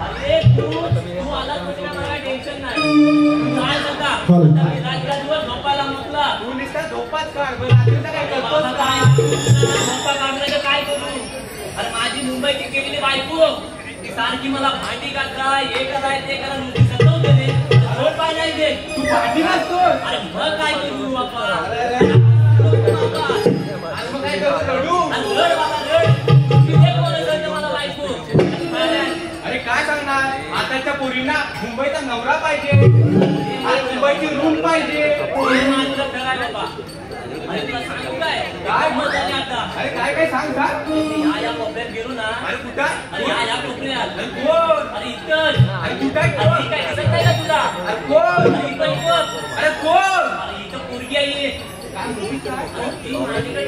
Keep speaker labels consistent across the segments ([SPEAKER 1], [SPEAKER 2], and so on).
[SPEAKER 1] अरे तू आला म्हणजे मला टेन्शन नाही. काय सांगा राजराजवर झोपायला म्हटला.
[SPEAKER 2] तू नुसता झोपाच काढ. रात्रीचा काय करतोस काय?
[SPEAKER 1] झोपा काढण्याचं काय करू? अरे माझी मुंबईची केलेली बायको ती सारखी मला भांडी घातला, हे कराय ते करा नुसती सतवते रे. झोप पाय नाही दे.
[SPEAKER 2] तू भांडी घासतो.
[SPEAKER 1] अरे मग काय करू बाबा?
[SPEAKER 2] आज मग काय करू? रडू.
[SPEAKER 1] रड बाबा रड. तिथे कोण रडतं मला बायको?
[SPEAKER 2] अरे काय सांगणार? आताच्या पोरींना मुंबईचा नवरा पाहिजे. आणि मुंबईची रूम पाहिजे.
[SPEAKER 1] मात्र करायला बाबा. अरे तुला सांगू काय?
[SPEAKER 2] काय
[SPEAKER 1] मत झाली आता.
[SPEAKER 2] अरे काय काय सांग सांग.
[SPEAKER 1] या कोपऱ्यात गेलो ना.
[SPEAKER 2] अरे कुठं?
[SPEAKER 1] अरे या कोपऱ्यात.
[SPEAKER 2] अरे कोण?
[SPEAKER 1] अरे इथं.
[SPEAKER 2] अरे तू काय
[SPEAKER 1] अरे काय दिसत नाही का तुला?
[SPEAKER 2] अरे कोण?
[SPEAKER 1] अरे इथं इथं.
[SPEAKER 2] अरे कोण?
[SPEAKER 1] अरे इथं पोरगी आहे.
[SPEAKER 2] काय मुली काय?
[SPEAKER 1] अरे ती माझ्याकडे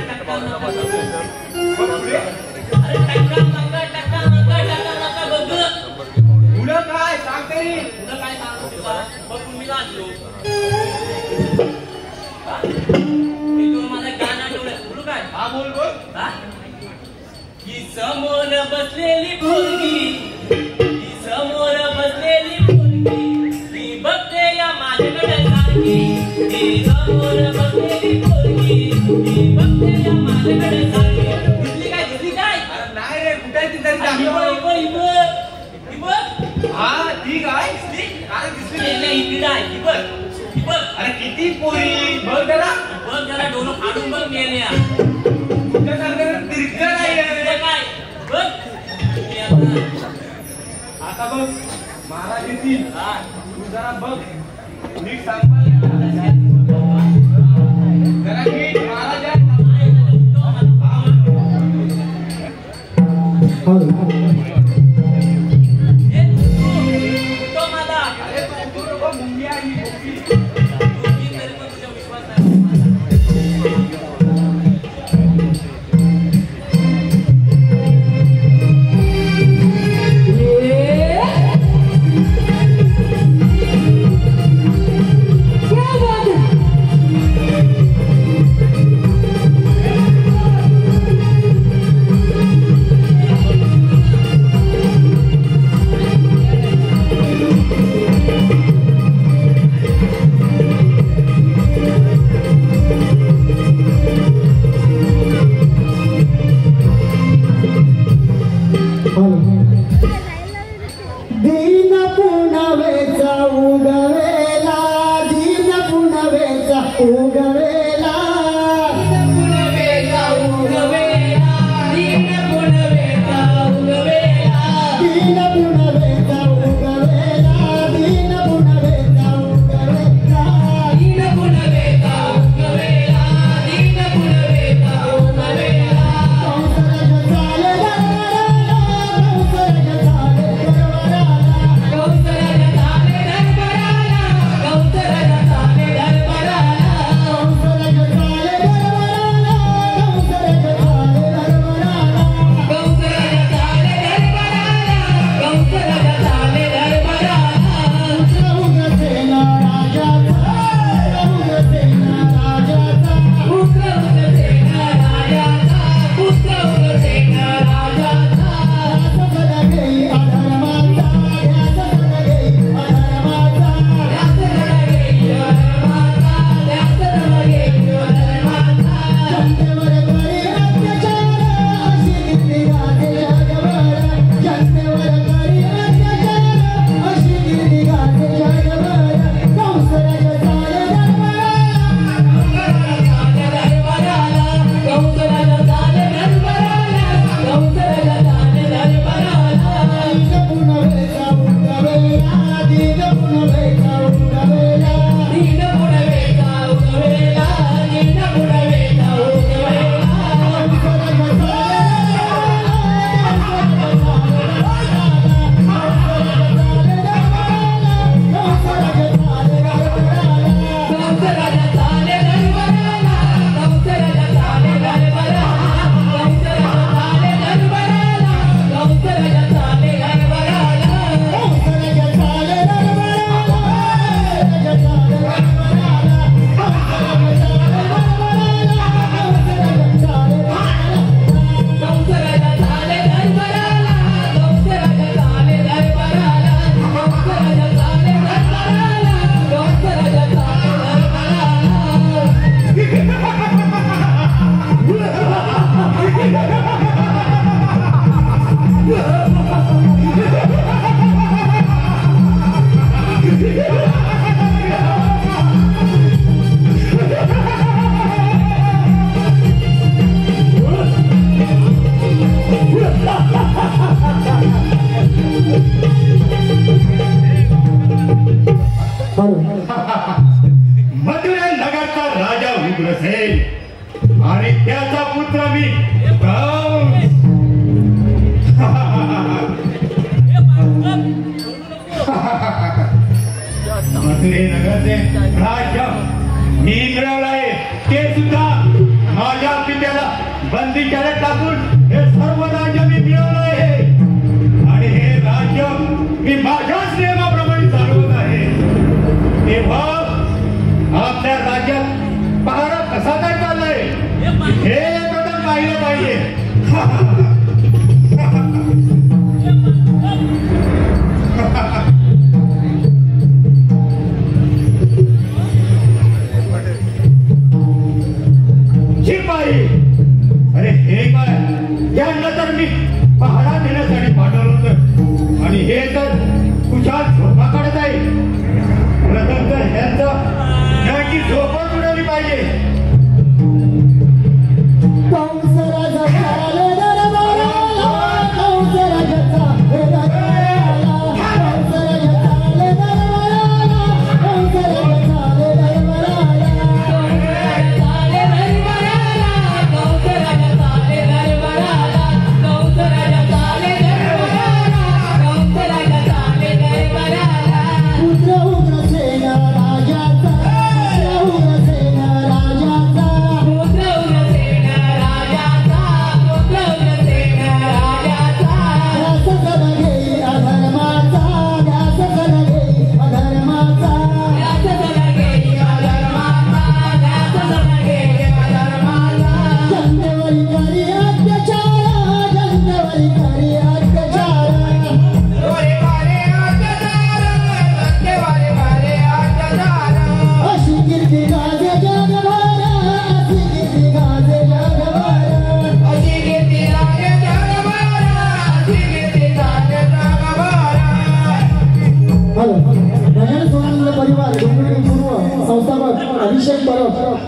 [SPEAKER 1] टक्का
[SPEAKER 2] पुढे?
[SPEAKER 1] बघ.
[SPEAKER 2] पुढं काय सांग तरी.
[SPEAKER 1] तुला काय सांगू तुला? बघ तुम्ही आणलो. मला गाणं आठवलं. बोलू काय?
[SPEAKER 2] हा बोल बोल.
[SPEAKER 1] ही समोर बसलेली पोरगी, ही समोर बसलेली पोरगी, ती बघते या माझ्याकडे सारखी. ही समोर बसलेली पोरगी, ती बघते या माझ्याकडे सारखी. दिसली काय? दिसली काय?
[SPEAKER 2] अरे नाही रे कुठे आहे ती तरी
[SPEAKER 1] ही बघ, ही बघ, ही बघ.
[SPEAKER 2] हा ठीक आहे. दिसली काय? दिसली
[SPEAKER 1] नाही, इकडे आहे. ही बघ, ही बघ.
[SPEAKER 2] अरे किती पोरी बघ जरा.
[SPEAKER 1] बघ जरा डोळं फाडून बघ मेल्या.
[SPEAKER 2] तुझ्यासारखं तिरकं नाही आहे.
[SPEAKER 1] काय? बघ.
[SPEAKER 2] आता बघ महाराज येतील.
[SPEAKER 1] हा.
[SPEAKER 2] तू जरा बघ नीट सांभाळ. जरा नीट महाराज आहे. अरे तू नको मुंगी आहे ही मुंगी.
[SPEAKER 3] दीन पुनवेचा उगवेला, दीन पुनवेचा उगवेला, दीन पुनवेचा उगवेला, दीन पुनवेचा उगवेला, दीन पुनवेचा उगवेला, दीन पुनवेचा उगवेला, दीन पुनवेचा उगवेला, दीन पुनवेचा उगवेला. कौसर
[SPEAKER 4] जे राज्य मी मिळवलं आहे ते सुद्धा माझ्या पित्याला बंदी करत टाकून हे सर्व राज्य मी मिळवलं आहे आणि हे राज्य मी माझ्याच नियमाप्रमाणे चालवत आहे. तेव्हा आपल्या राज्यात पहारा कसा काय चाललाय हे कदम पाहिलं पाहिजे. शिपाई अरे हे काय यांना तर मी पहारा देण्यासाठी पाठवलं होतं आणि हे तर तुझ्या झोपा काढत आहे. प्रथम तर ह्यांची झोपच उडवली पाहिजे.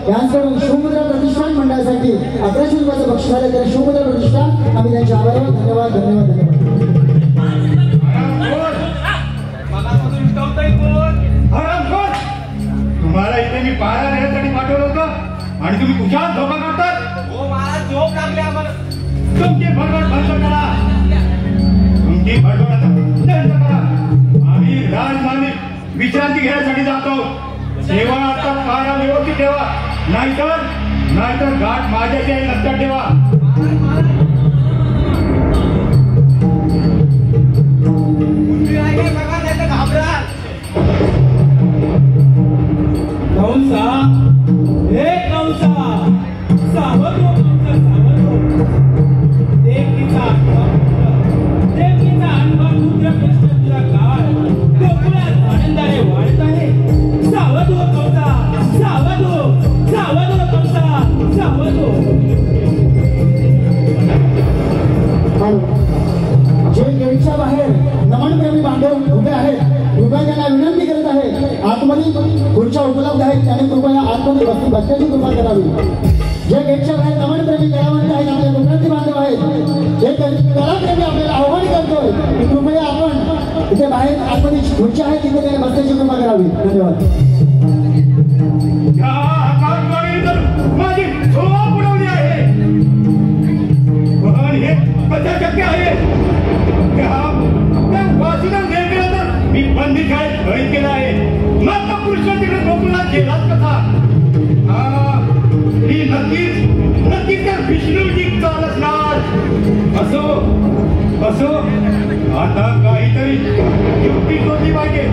[SPEAKER 3] यांकडून शिवमुद्रा प्रतिष्ठान मंडळासाठी 1100 रुपयाचं बक्षीस आले तर शिवमुद्रा प्रतिष्ठान आम्ही त्यांच्या आभार. धन्यवाद धन्यवाद धन्यवाद.
[SPEAKER 4] तुम्हाला इथे मी पहारा देण्यासाठी पाठवलं होतं आणि तुम्ही कुशात झोपा काढतात.
[SPEAKER 2] हो मला झोप लागली आम्हाला.
[SPEAKER 4] तुमची भडबड बंद करा. तुमची भडबड आता बंद करा. आम्ही राजधानी विश्रांती घेण्यासाठी जातो. तेव्हा आता पहारा व्यवस्थित ठेवा नाहीतर गाठ माझ्याची आहे लक्षात ठेवा.
[SPEAKER 2] घाबरा
[SPEAKER 5] कंसा हे कंसा सावध हो कंसा सावध हो. देवकीचा अनुभव पुत्र कृष्ण तुझा काळ गोकुळात आनंदाने वाढत आहे. सावध हो कंसा सावध हो कंसा सावध हो.
[SPEAKER 3] जे गेटच्या बाहेर नमनप्रेमी बांधव उभे आहेत कृपया त्यांना विनंती करत आहे आतमध्ये खुर्च्या उपलब्ध आहेत त्याने कृपया आतमध्ये बसण्याची कृपा करावी. जे गेटच्या बाहेर नमनप्रेमी कलावंत आहेत आपले विनंती बांधव आहेत जे कलाप्रेमी आपल्याला आव्हान करतोय की कृपया आपण इथे बाहेर आतमध्ये खुर्च्या आहेत तिथे त्याने बसण्याची कृपा करावी. धन्यवाद.
[SPEAKER 4] माझी झोप उडवली आहे पण हे कसं शक्य आहे. वासुदेव देवकीला तर मी बंदी शाळेत घरीत केला आहे. मग तो कृष्ण तिकडे गोकुळात गेलाच कसा. ही नक्कीच त्या विष्णूची चाल असणार. असो आता काहीतरी युक्ती शोधली पाहिजे.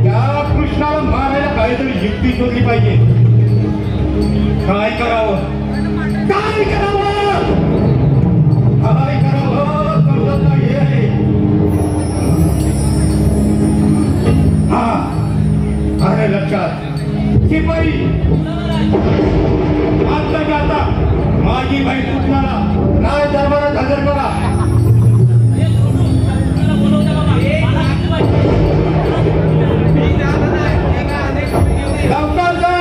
[SPEAKER 4] त्या कृष्णाला मारायला काहीतरी युक्ती शोधली पाहिजे. काय करावं समजत नाही आहे. हा अरे लक्षात शिपाई आता माझी बहीण कृष्णाला राज दरबारात हजर करा. लवकर जा.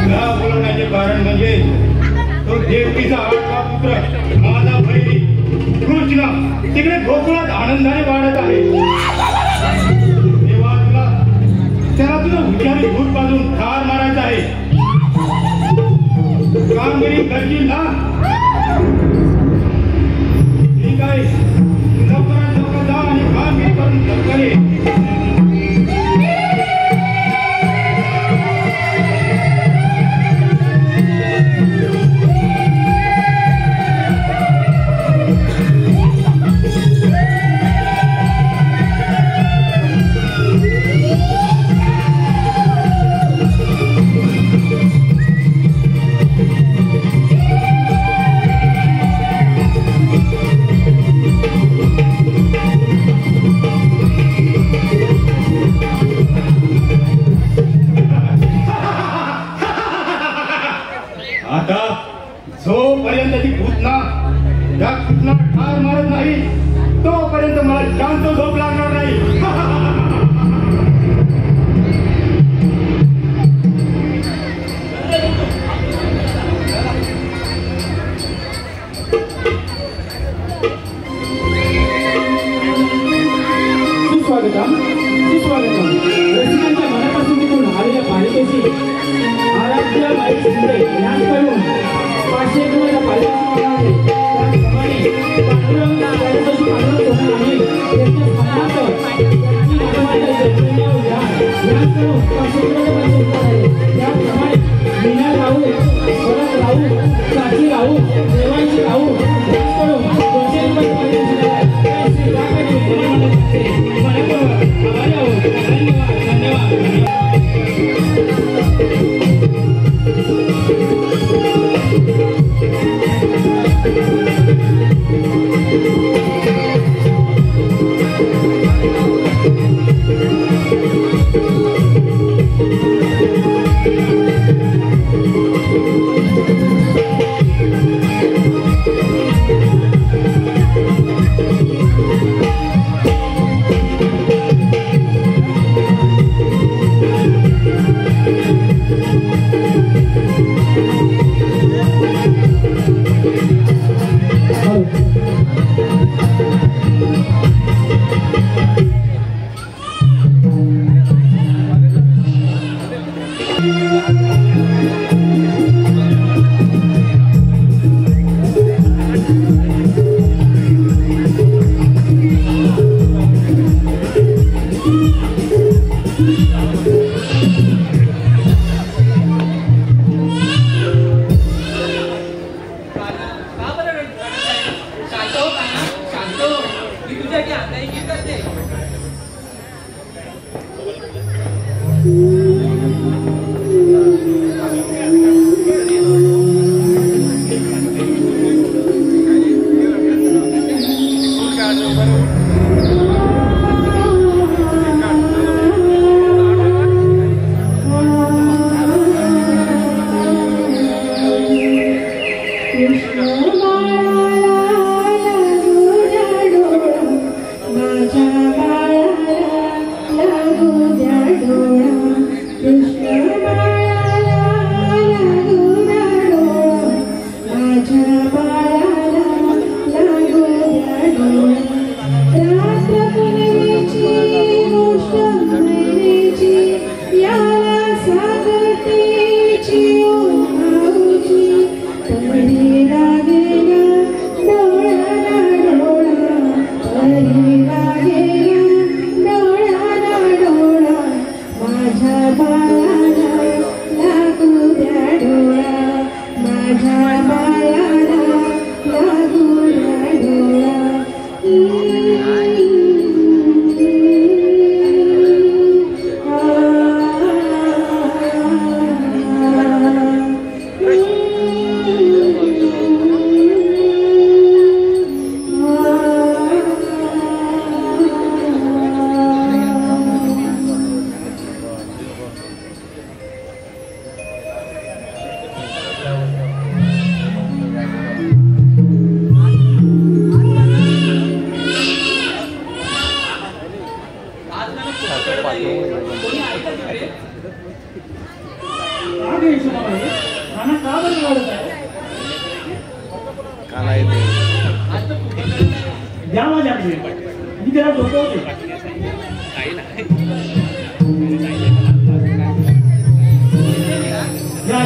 [SPEAKER 4] नाव बोलण्याचे कारण म्हणजे तो देवकीचा आठवा पुत्र माझा बहिणी कृष्ण तिकडे गोकुळात आनंदाने वाढत आहे. तेव्हा त्याला तुझं हुशारी भूत बाजून ठार मारायचं आहे. कामगिरी करशील ना? ठीक आहे, लवकरात लवकर जा आणि कामगिरी करून धक्काले. आता जोपर्यंत ती भूतना त्या भूतना ठार मारत नाही तोपर्यंत मला शांत झोप लागणार नाही.
[SPEAKER 5] सुस्वागतम सुस्वागतम. रसिकांच्या मनापासून निघून आलेल्या पालिकेची आराध्य बाई शिंदे यांच्याकडून 500 रुपयाचा पारितोषिक आहे. त्याचप्रमाणे पांडुरंग गणपती पांडुरंग सोनार आहे यांच्या स्मरणार्थ त्यांची नाटकाच्या जन्मदिनी उद्यान यांच्याकडून 500 रुपयाचा पारितोषिक आहे. त्याचप्रमाणे मीना राऊ, भरत राऊ, प्राची राऊ, देवांशी राऊ यांच्याकडून 200 रुपयाचा पारितोषिक आहे. श्री रामाजी मनपूर्वक आभारी आहोत. धन्यवाद धन्यवाद धन्यवाद. सुनाबाई राणा का बरं रडत आहे द्या माझ्याकडे मी त्याला झोपवते या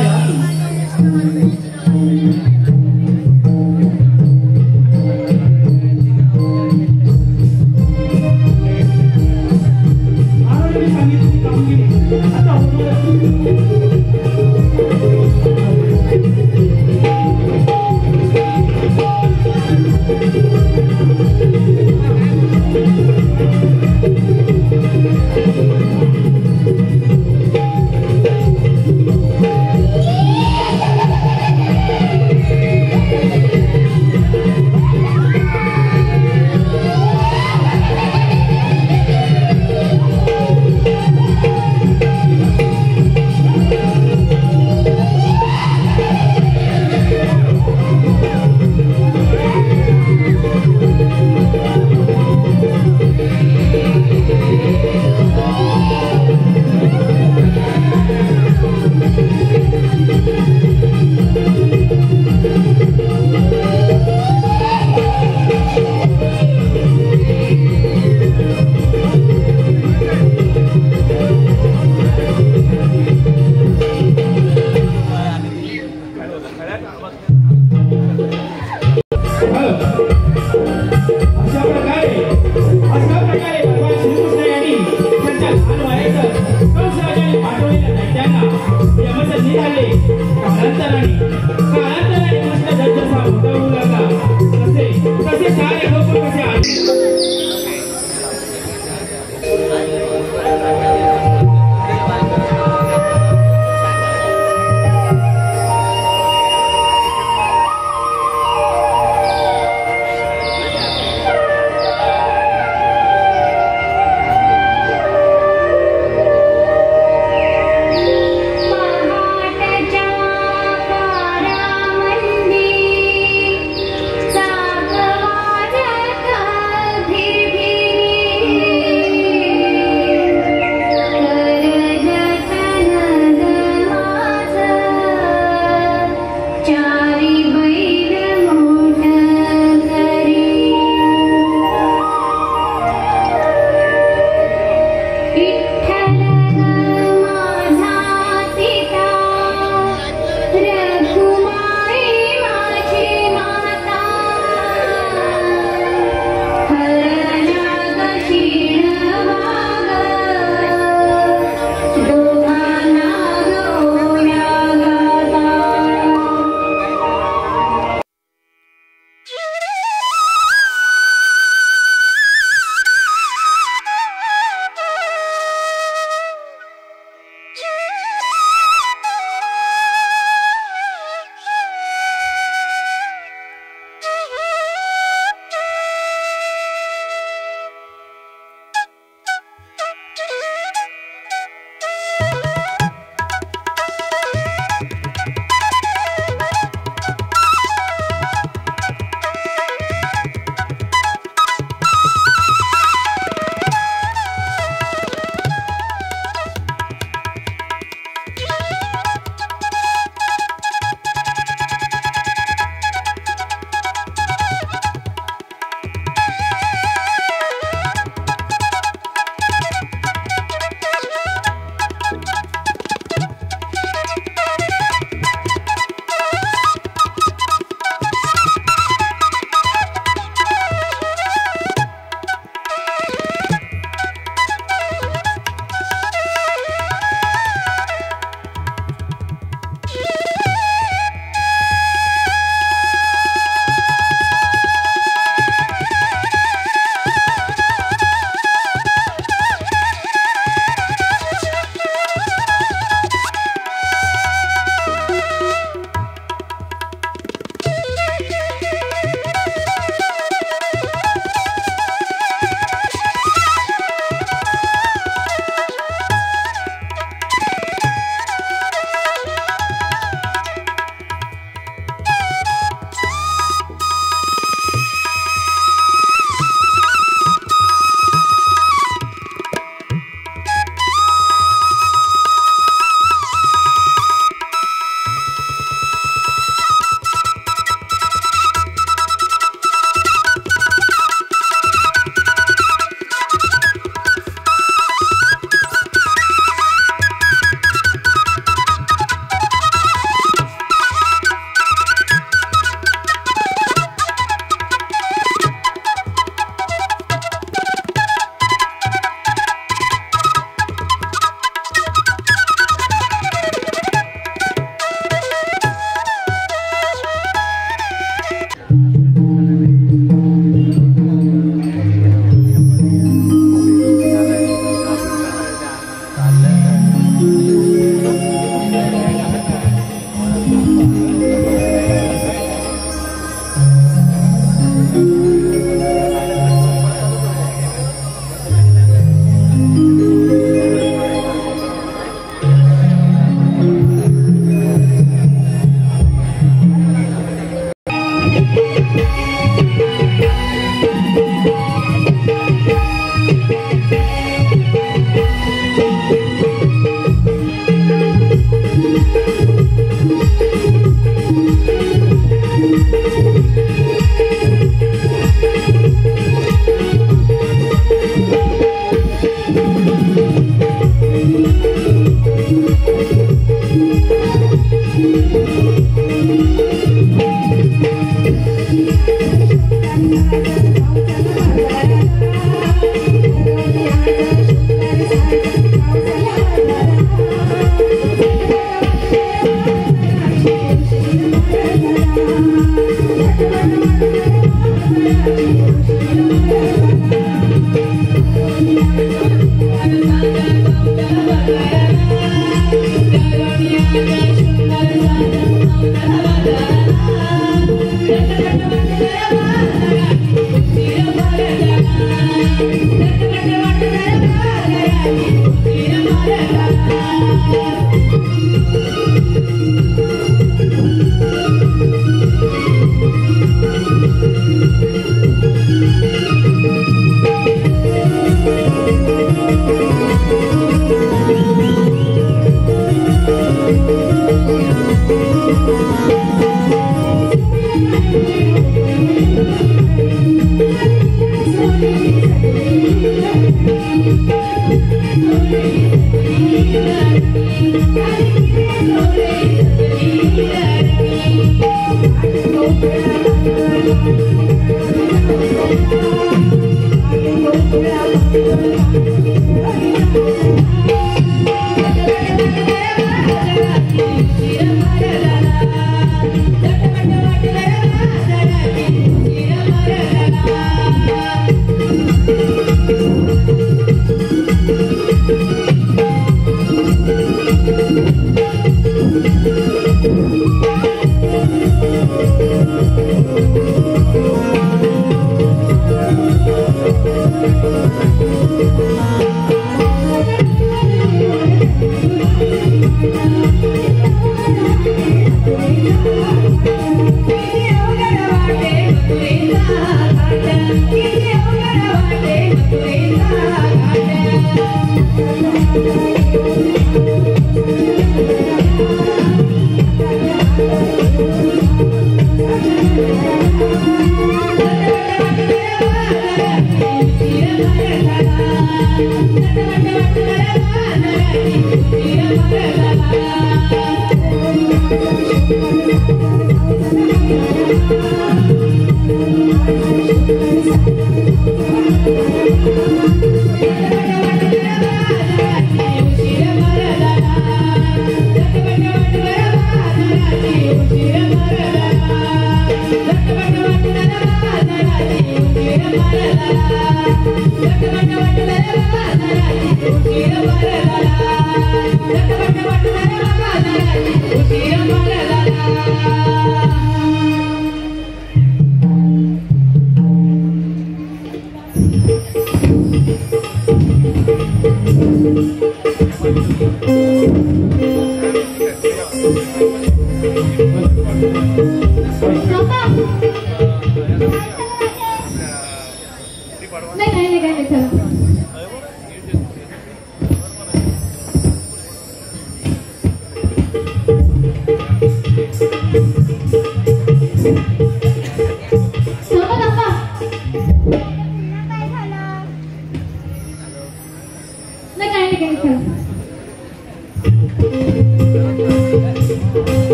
[SPEAKER 5] सांगितली कामगिरी आता
[SPEAKER 6] पहाटच्या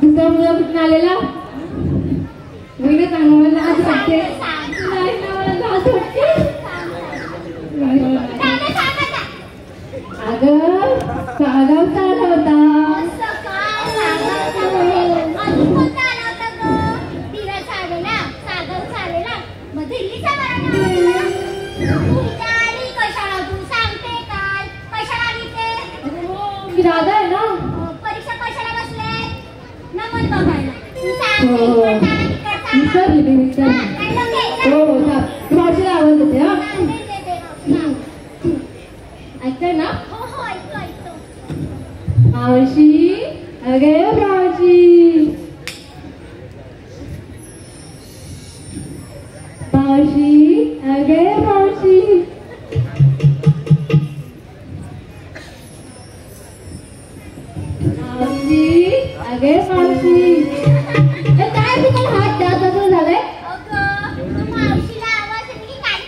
[SPEAKER 6] दुसरा मुलगा कुठून आलेला मी ना सांगा मला आज वाटते नाही ना मला आज वाटते अगं सागावचा आला होता दादा आहे ना
[SPEAKER 7] परीक्षा कशाला बसले नमन बघायला
[SPEAKER 6] भाषेला आवाज येते हा ऐकताय ना मावशी अगे मावशी मावशी अगे मावशी मावशी अगे मावशी काय तुम्हाला हात द्या कसं झालंय
[SPEAKER 7] मावशीला आवाज येते की काय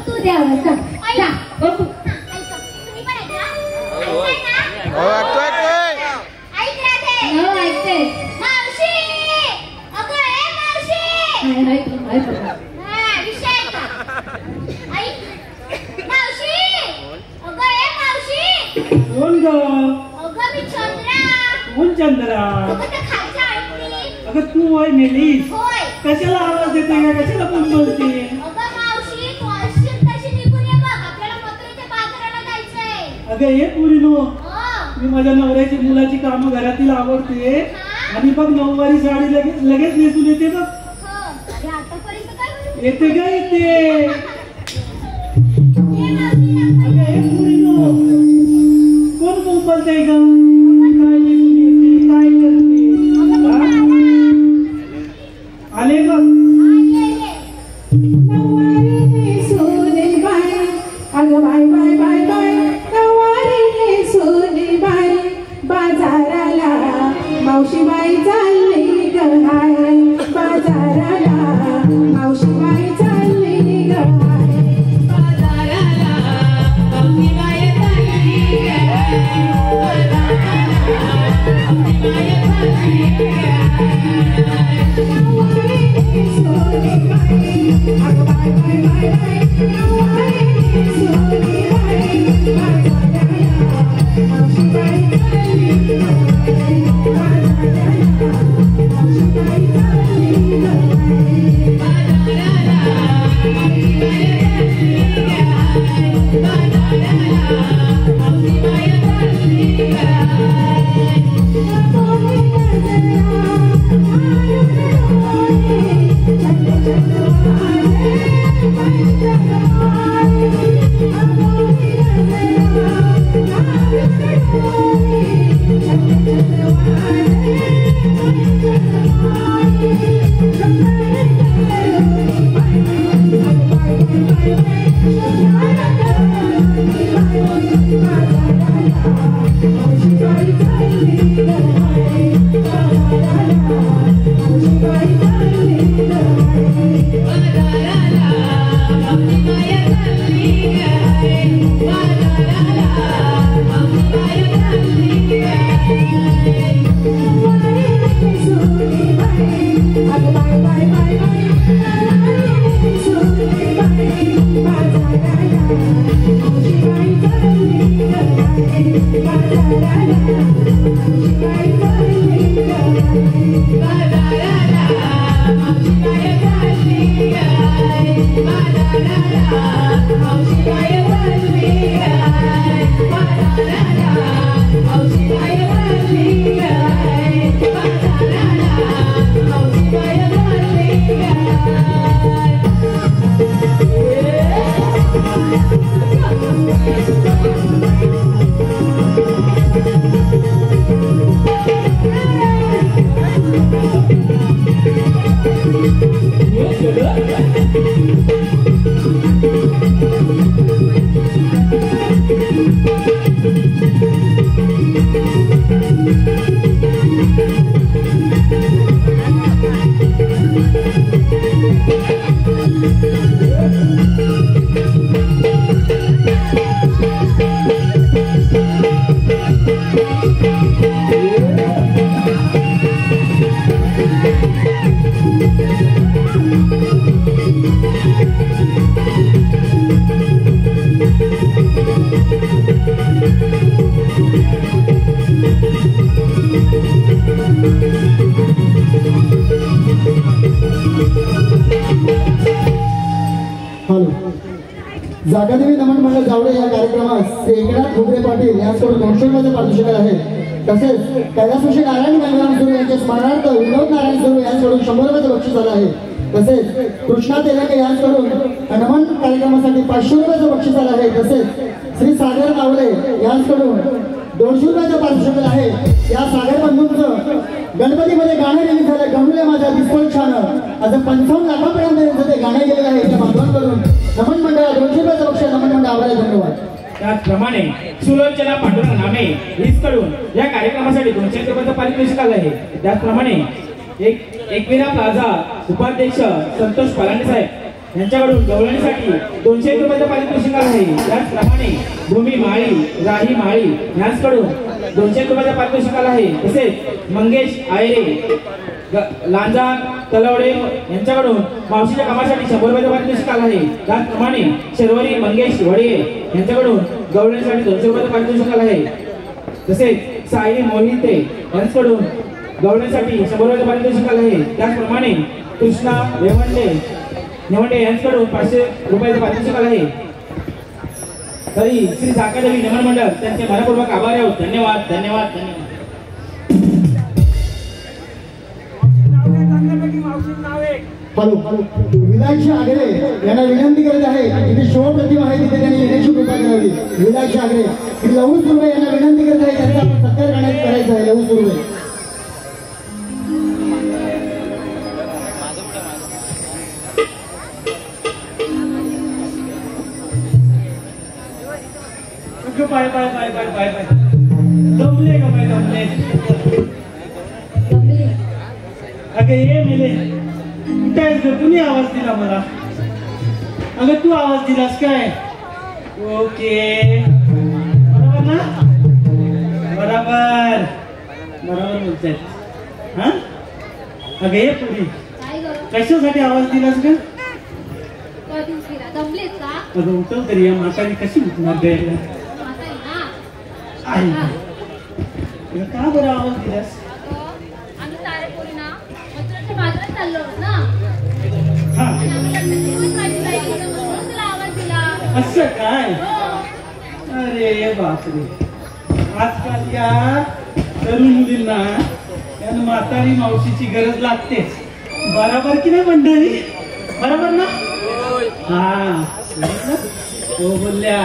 [SPEAKER 6] तू द्या आवाज जा बघू
[SPEAKER 7] तुम्ही पण ऐकते
[SPEAKER 6] ऐकते
[SPEAKER 7] मावशी अगं ए मावशी विषय का मावशी अगं ए मावशी
[SPEAKER 5] कोण ग
[SPEAKER 7] अगं मी चंद्रा
[SPEAKER 5] कोण चंद्रा
[SPEAKER 7] अगं त्या खालच्या आळती
[SPEAKER 5] अगं तू होय मेलीस
[SPEAKER 7] होय
[SPEAKER 5] कशाला आवाज देते का कशाला पण बोलते
[SPEAKER 7] अगं मावशी तू अशीच तशी निघून ये बघ आपल्याला मथुरेच्या बाजाराला जायचंय
[SPEAKER 5] अगं ये पुरीनो
[SPEAKER 7] हो
[SPEAKER 5] मी माझ्या नवऱ्याची मुलाची कामं घरातील आवडते आणि बघ नऊवारी साडी लगेच नेसून येते बघ
[SPEAKER 7] हो अरे आतापर्यंत काय बोलू
[SPEAKER 5] येते का येते
[SPEAKER 7] ये मावशी
[SPEAKER 5] अगं हे पुरीनो कोण बोलतंय का काय नेसून येते काय करते हा? आले बघ
[SPEAKER 8] मावशीबाई चालली ग हाय बाजाराला मावशीबाई चालली ग हाय बाजाराला मावशीबाई चालली ग
[SPEAKER 3] जागादेवी नमन मंडळ जावळे या कार्यक्रमास श्री एकनाथ घुगरे पाटील यांच्याकडून 200 रुपयाचे पारितोषिक आहे. तसेच कैलासवासी नारायण गंगाराम सुरू यांच्या स्मरणार्थ विनोद नारायण सुरू यांच्याकडून 100 रुपयाचे बक्षीस आलं आहे. तसेच कृष्णा तेलंगे यांच्याकडून नमन कार्यक्रमासाठी 500 रुपयाचं बक्षीस आलं आहे. तसेच श्री सागर नावले यांच्याकडून 200 रुपयाचं पारितोषिक आहे. या सागर बंधूंचं गणपतीमध्ये गाणं रिलीज झालं गमले माझ्या दिसतोय छान असं 55 लाखापर्यंत ते गाणं गेलेलं आहे. त्या बांधवांकडून नमन मंडळाला 200 रुपयाचं बक्षीस नमन मंडळ आभार. धन्यवाद.
[SPEAKER 5] त्याचप्रमाणे सुलोचना पांडुरंग नामे हिचकडून या कार्यक्रमासाठी 200 रुपयाचं पारितोषिक आलं आहे. त्याचप्रमाणे एकविरा प्लाझा उपाध्यक्ष संतोष पलांडे साहेब यांच्याकडून गवळणीसाठी 200 रुपयाचं पारितोषिक आलं आहे. त्याचप्रमाणे भूमी माळी राही माळी यांच्याकडून 200 रुपयाचं पारितोषिक आलं आहे. तसेच मंगेश आयरे लांजा तलवडे यांच्याकडून मावशीच्या कामासाठी 100 रुपयाचं पारितोषिक आलं आहे. त्याचप्रमाणे शर्वरी मंगेश वडे यांच्याकडून गवळणीसाठी 200 रुपयाचं पारितोषिक आलं आहे. तसेच साई मोहिते यांच्याकडून गवळणीसाठी 100 रुपयाचं पारितोषिक आलं आहे. त्याचप्रमाणे कृष्णा नेवंडे यांच्याकडून 500 रुपयाचं पारितोषिक आलं आहे. तरी श्री जागादेवी नमन मंडळ त्यांचे मनपूर्वक आभार आहोत. धन्यवाद धन्यवाद धन्यवाद.
[SPEAKER 3] हॅलो विनायक आगरे यांना विनंती करत आहे तिथे शो प्रतिमा आहे तिथे त्यांनी येण्याची कृपा करावी. विनायक आगरे श्री लहू सुर्वे यांना विनंती करत आहे त्यांचा आपण सत्कार करायचा आहे. Lahu Surve
[SPEAKER 2] bye bye bye bye bye bye जमले का बाय जमले. अगं ये मेले काय कुणी आवाज दिला मला. अगं तू आवाज दिलास काय. ओके बरोबर ना. बरोबर बरोबर बोलताय. हा अगं ये पुढे कशासाठी आवाज दिलास का. अगं उठव तरी या म्हातारी कशी उठणार द्यायला. का बरं आवाज दिलास. असं काय. अरे बापरे आजकाल या तरुण मुलींना त्यांना म्हातारी मावशीची गरज लागतेच. बरोबर की नाही मंडळी. बरोबर ना. हा हो बोलल्या.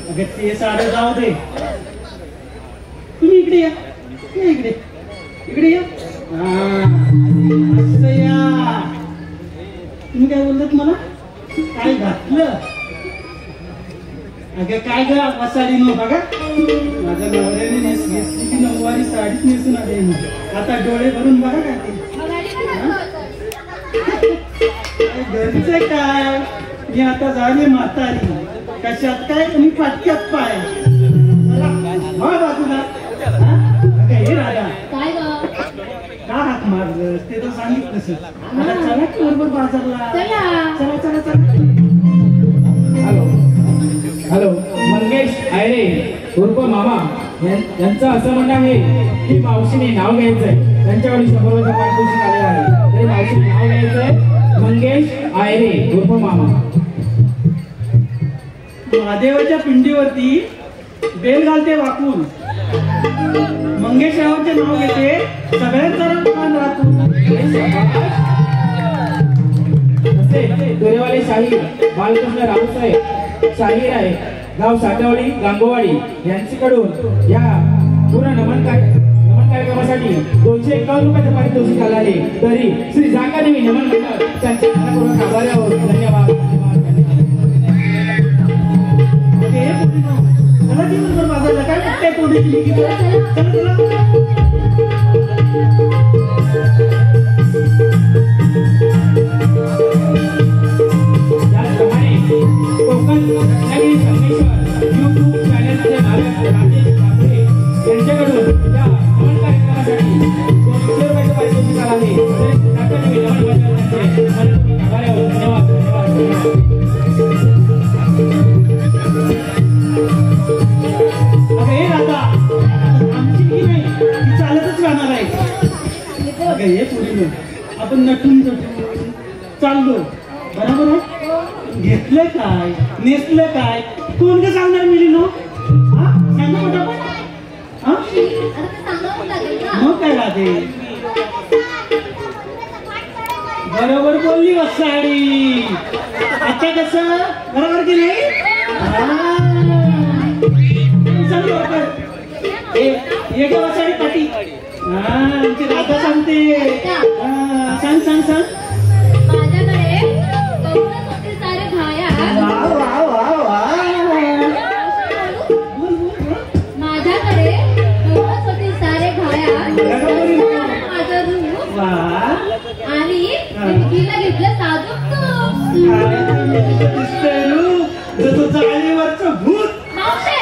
[SPEAKER 2] अगं ते सारं जाऊ दे. तुम्ही इकडे या इकडे इकडे या. असं या. तुम्ही काय बोललात मला. काय घातलं. अगं काय ग मसाली न बघा माझ्या नवऱ्याने घेतली ती नऊवारी साडीच नेसून आले. आता डोळे भरून बघा काय ते घरचं काय. मी आता झाले म्हातारी. कशात काय तुम्ही फाटक्यात पाय बाजूला. हे राधा का हात मारलं ते तर सांगितलं. मला चला की बरोबर बाजारला. चला चला चला.
[SPEAKER 5] हॅलो मंगेश आयरे उर्फ मामा यांचं असं म्हणणं आहे की मावशीने नाव घ्यायचंय. त्यांच्याकडे 100 रुपयाचं पारितोषिक आलेलं आहे. तरी मावशीने नाव घ्यायचंय मंगेश आयरे उर्फ मामा.
[SPEAKER 2] महादेवाच्या पिंडीवरती बेल घालते वाकून. मंगेश रावांचे नाव घेते. सगळ्यांचा मान राहतो.
[SPEAKER 5] दोरेवाले शाहीर बालकृष्ण रावसाहेब शाहीर आहे गाव साठवडी गांगोवाडी यांच्याकडून या पूर्ण नमन कार्यक्रमासाठी 251 रुपयाचं पारितोषिक आलं आहे. तरी श्री जागादेवी नमन मंडळ त्यांचे मनपूर्वक आभार आहोत. धन्यवाद
[SPEAKER 2] बाजारला काय काय कोणी
[SPEAKER 5] त्याचप्रमाणे कोकण रत्नागिरी संगमेश्वर YouTube चॅनलचे मालक राजेश कांबळे यांच्याकडून या नमन कार्यक्रमासाठी 200 रुपयाचं पारितोषिक आलं आहे. जागादेवी नमन मंडळ त्यांचे मनपूर्वक आभार आहोत. धन्यवाद धन्यवाद.
[SPEAKER 2] अगं हे राधा आमची की नाही ती चालतच राहणार आहे. अगं हे पुढे आपण नटून चाललो. बरोबर आहे. घेतलं काय नेसलं काय कोण का सांगणार मिलीनो हा सांगा पटापट हा
[SPEAKER 7] आता ते सांगावं लागेल का?
[SPEAKER 2] मग काय राहते बरोबर बोलली वसाडी अच्छा कसं बरोबर की नाही सांग लवकर ये का वसाडी पाठी हा आमची राधा सांगते सांग सांग सांग
[SPEAKER 7] माझ्याकडे बहुतच होते सारे भाया.
[SPEAKER 2] वा वा वा वा
[SPEAKER 7] माझ्याकडे बहुतच होते सारे भाया. माझं रूप
[SPEAKER 2] वा
[SPEAKER 7] आणि विकीला घेतलं साजूक तूप.
[SPEAKER 2] दिसतंय रूप जसं जाळीवरचं भूत
[SPEAKER 7] मावशे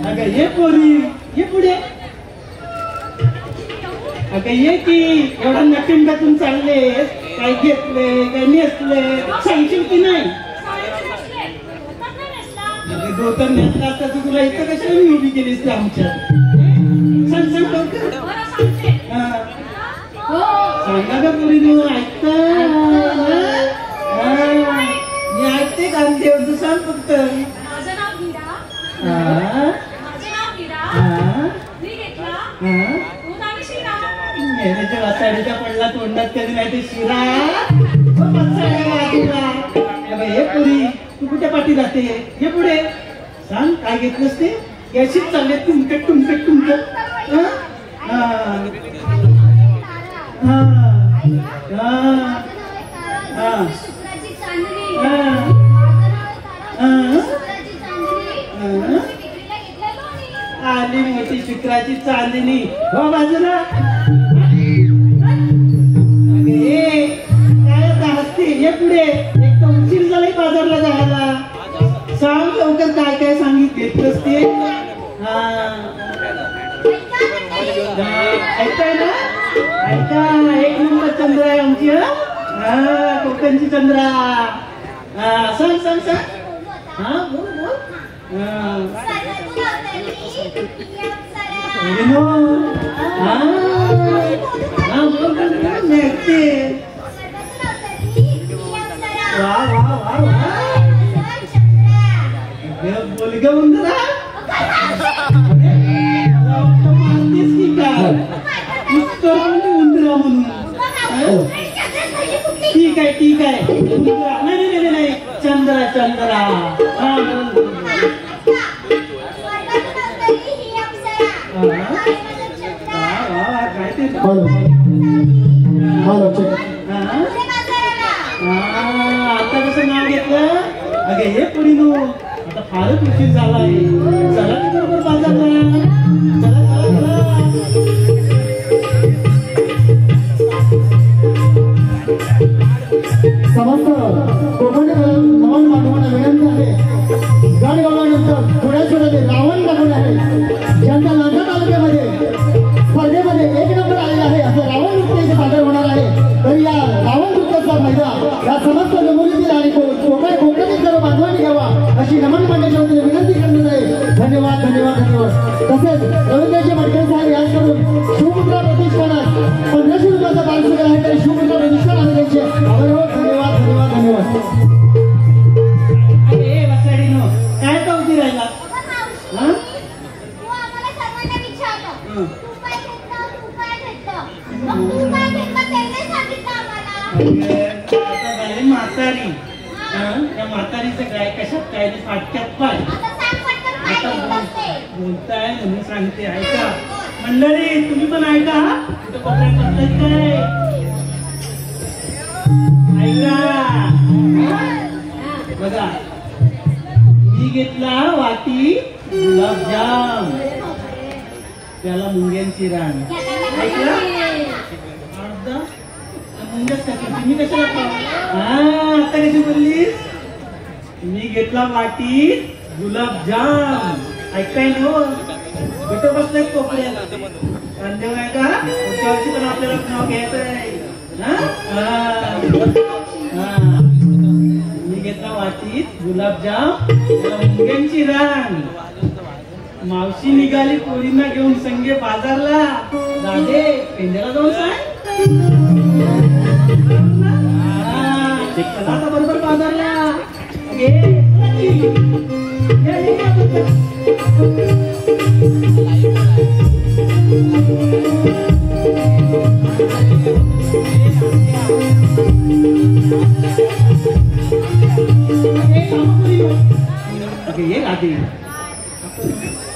[SPEAKER 2] अगं ये पोरी ये पुढे अगं ये की एवढा नटीन टाकून चालले काय घेतले काय नेसले सांगशील की नाही धोतर नेसला असता तर तुला इथं कशाला उभी केलीस ते आमच्यात सांग सांग लवकर हा. सांगा का पुरी ऐकता मी ऐकते का एवढं सांग फक्त
[SPEAKER 7] माझं नाव मीरा.
[SPEAKER 2] हा
[SPEAKER 7] माझं नाव मीरा.
[SPEAKER 2] हा
[SPEAKER 7] मी घेतला
[SPEAKER 2] हा
[SPEAKER 7] दूध आणि शिरा.
[SPEAKER 2] मेहनतीच्या वासाडीच्या पडला तोंडात कधी नाही ते शिरा हे पुरी तू कुठे पाठी जाते हे पुढे सांग काय घेतलंस ते याशीच चालले तुमकट तुमकट तुमकट हा हा हा हा
[SPEAKER 7] शुक्राची चांदणी.
[SPEAKER 2] हा
[SPEAKER 7] माझं नाव आहे तारा.
[SPEAKER 2] हा
[SPEAKER 7] शुक्राची चांदणी. विक्रीला घेतलं लोणी.
[SPEAKER 2] आली मोठी शुक्राची चांदणी हो बाजूला अगे काय आता हसते ये पुढे एक तर उशीर झालाय बाजारला जायला सांग लवकर काय काय सांगित घेतलंस ते ऐकाय ना ऐका एक नंबर चंद्र आहे आमची हा कोकणची चंद्रा हा सांग सांग सांग हा बोल बोल बोलगा उंदरा मारतेस की काय उंदरा म्हणून ठीक आहे ठीक आहे उंदरा नाही नाही नाही नाही चंद्रा चंद्रा हा काय ते आता कसं नाव घेतलं अगे हे पुढे नो आता फारच उशीर झालाय चला की बरोबर बाजारला चला चला
[SPEAKER 3] समस्त कोकणी नवन माध्यमांना विनंती आहे गाडगावानंतर थोड्याच वेळाने रावण लागून आहे ज्यांच्या लांजा तालुक्यामध्ये स्पर्धेमध्ये एक नंबर आलेला आहे असं रावण नृत्याचे सादर होणार आहे तर या रावण नृत्याचा फायदा या समस्त जमुरीतील आणि कोकणातील सर्व बांधवांनी घ्यावा अशी नमन मान्याच्या वतीने विनंती करण्यात आहे धन्यवाद धन्यवाद धन्यवाद तसेच रवींद्रजी मडके साहेब यांच्याकडून शिवमुद्रा प्रतिष्ठानात 1500 रुपयाचा पारितोषिक आहे तर शिवमुद्रा प्रतिष्ठान आहे त्यांचे धन्यवाद धन्यवाद धन्यवाद
[SPEAKER 2] अरे वसाडीनो काय चौथी राहिला हा म्हातारी त्या म्हातारीचं काय कशात काय फाटक्यात पाय बोलताय म्हणून सांगते ऐका मंडळी तुम्ही पण ऐका कुठं कोपऱ्यात बसलात काय ऐका बघा मी घेतला वाटी गुलाबजाम त्याला मुंग्यांची रान ऐकला अर्धा मुंग्याच टाकली तुम्ही कशाला हा आता कशी बोललीस मी घेतला वाटी गुलाबजाम ऐकताय नो कुठं बसलाय कोपऱ्यात अंदेव आहे का पुढच्या वर्षी पण आपल्याला नाव घ्यायचं आहे मी घेतला वाटीत गुलाबजाम मुंग्यांची रान मावशी निघाली पोरींना घेऊन संगे बाजारला दादे पेंड्याला जाऊन सांग चला आता बरोबर बाजारला.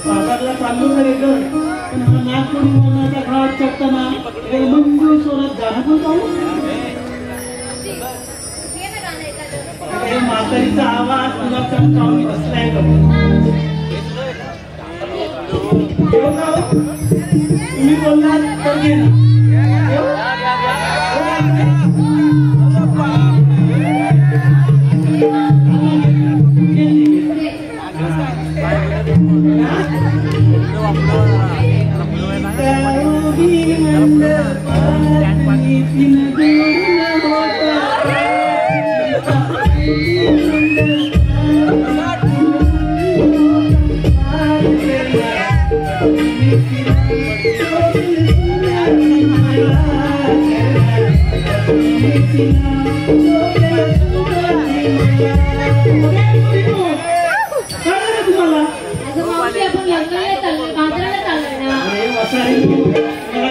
[SPEAKER 2] बाजारला चाललो तर पण हा नागपुरी मरणाचा घाट चढताना मंजूर सोडत गाणं पण पाहू. म्हातारीचा आवाज तुला चमकावून बसलाय बघ. तुम्ही बोलणार तर घे ना.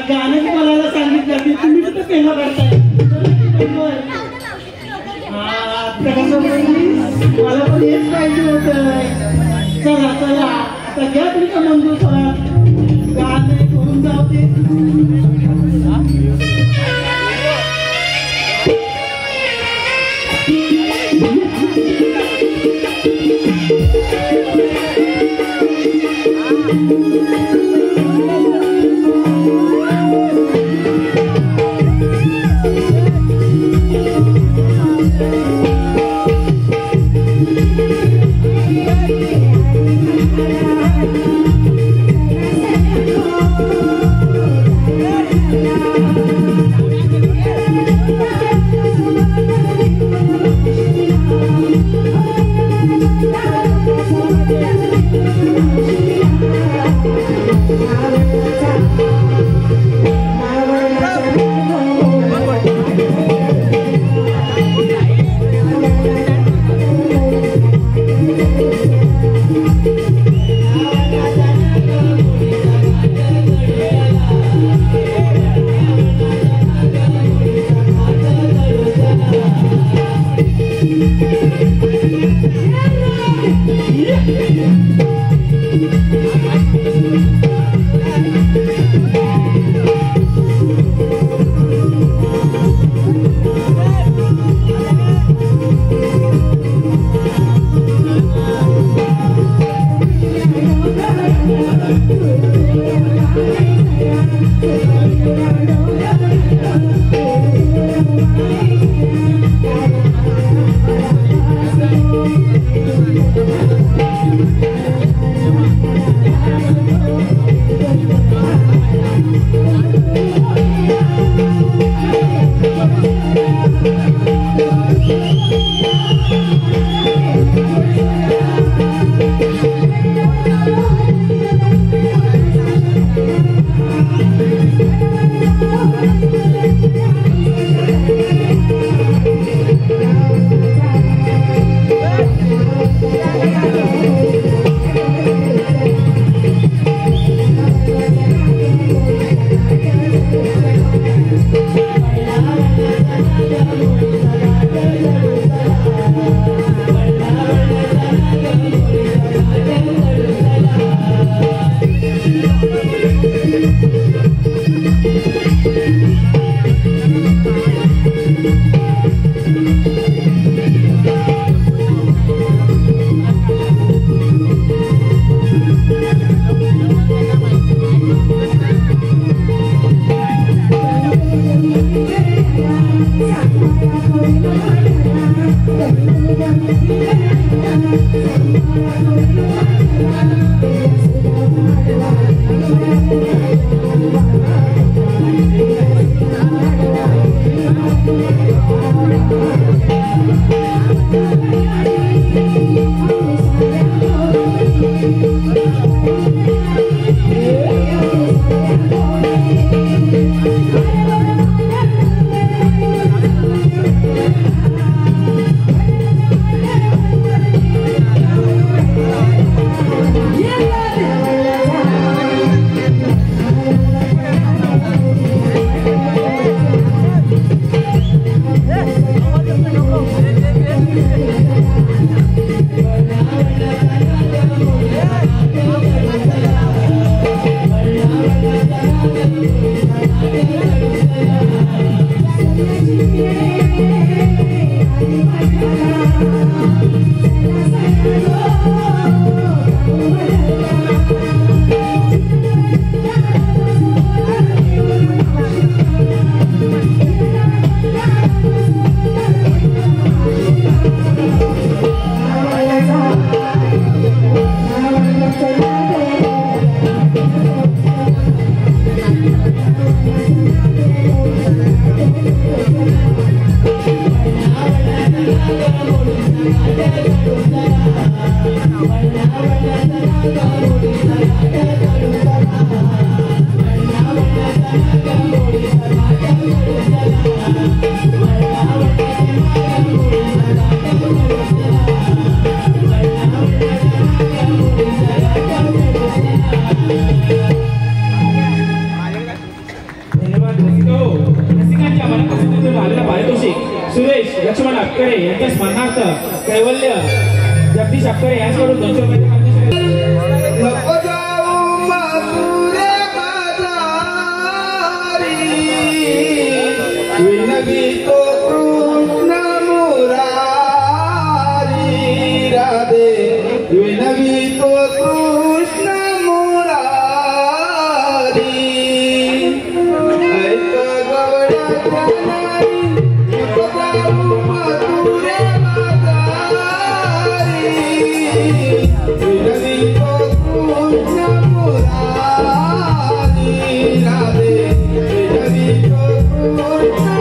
[SPEAKER 2] गाणं तुम्हाला सांगितलं की तुम्ही कुठं पेला करताय. मला पण हेच पाहिजे होत. चला चला आता घ्या तुमचं मंजूर सरा गाणं करून जाऊ दे.
[SPEAKER 5] करून आलेला पारितोषिक सुरेश लक्ष्मण अक्करे यांच्या स्मरणार्थ कैवल्य जगदीश अक्करे यांच्याकडून 200 रुपये
[SPEAKER 9] विनवीतो कृष्ण मुरारी राधे विनवीतो कृष्ण मुरारी ऐक गवळ्याच्या नारी नको मथुरे बाजारी विनवीतो कृष्ण मुरारी राधे विनवीतो कृष्ण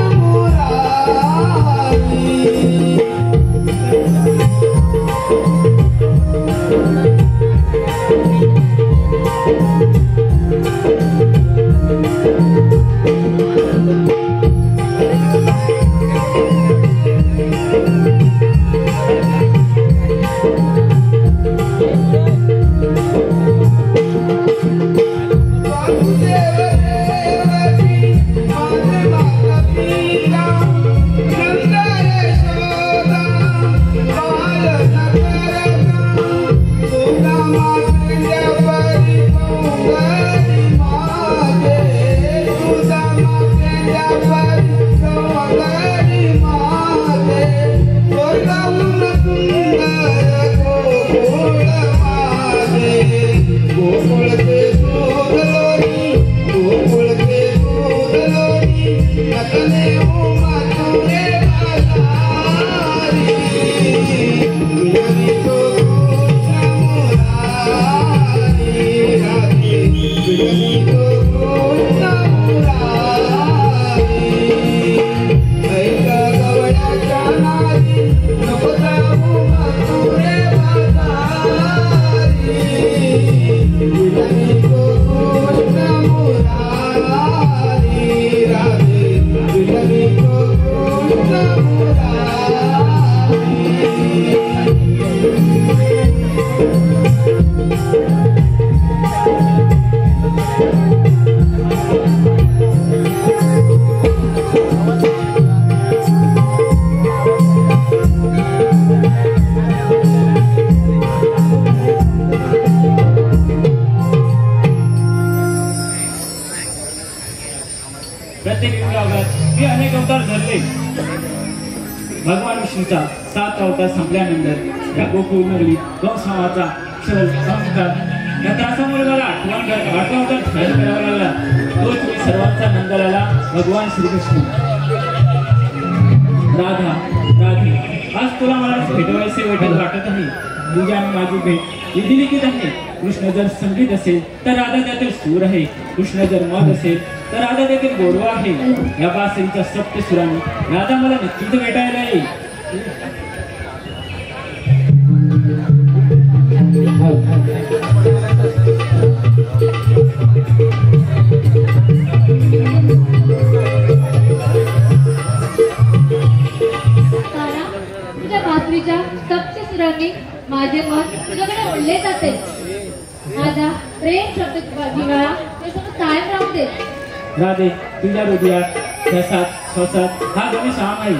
[SPEAKER 5] भगवान विष्णूचा 7 अवतार संपल्यानंतर या गोकुळ नगरी गौसमाचा संस्कार या त्रासामुळे मला आठवा सहन करावा लागला. तोच मी सर्वांचा नंदलाला भगवान श्रीकृष्ण. राधा राधी आज तुला मला भेटवायचे वाटत आहे. तुझ्या आणि माझी भेट विधिलिखित आहे. कृष्ण जर संगीत असेल तर राधा त्यातील सूर आहे. कृष्ण जर मध असेल तर राधा देखील गोडवा आहे. या बासरीच्या सप्त सुराने राधा मला नक्कीच भेटायला येईल.
[SPEAKER 6] तुझ्या बासरीच्या सप्त सुराने माझे मन तुझ्याकडे ओढले जाते. माझा प्रेम शब्द जिव्हाळा ते सगळं कायम राहू दे.
[SPEAKER 5] राधे तुझ्या हृदयात रसात श्वासात हा गणेश नाम आहे.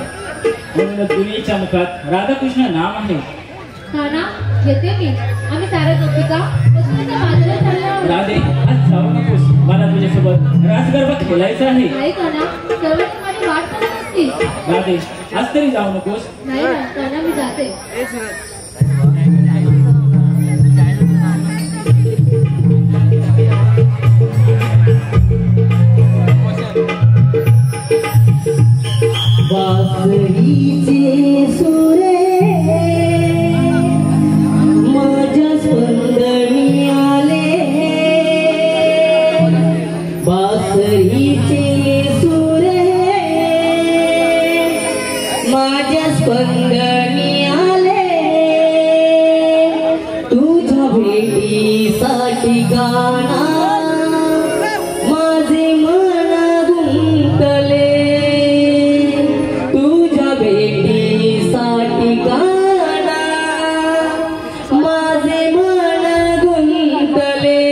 [SPEAKER 5] म्हणूनच दुनियेच्या मुखात राधाकृष्ण नाम आहे.
[SPEAKER 6] काना येते मी. आम्ही साऱ्या गोपिका वसुदेच्या बाजूला चाललो आहोत.
[SPEAKER 5] राधे आज जाऊ नकोस. मला तुझ्यासोबत रासगरबा खेळायचा आहे.
[SPEAKER 6] नाही काना सर्व माझी वाट पाहत असतील.
[SPEAKER 5] राधे आज तरी जाऊ नकोस.
[SPEAKER 6] नाही ना काना मी जाते.
[SPEAKER 10] बासरीचे सुरे माझ्या स्पंदनी आले. बासरीचे सुरे माझ्या स्पंदनी आले. तुझ्या भेटीसाठी गाणा माझे मन गुंतले. भेटीसाठी गाणा माझे मन गुंतले.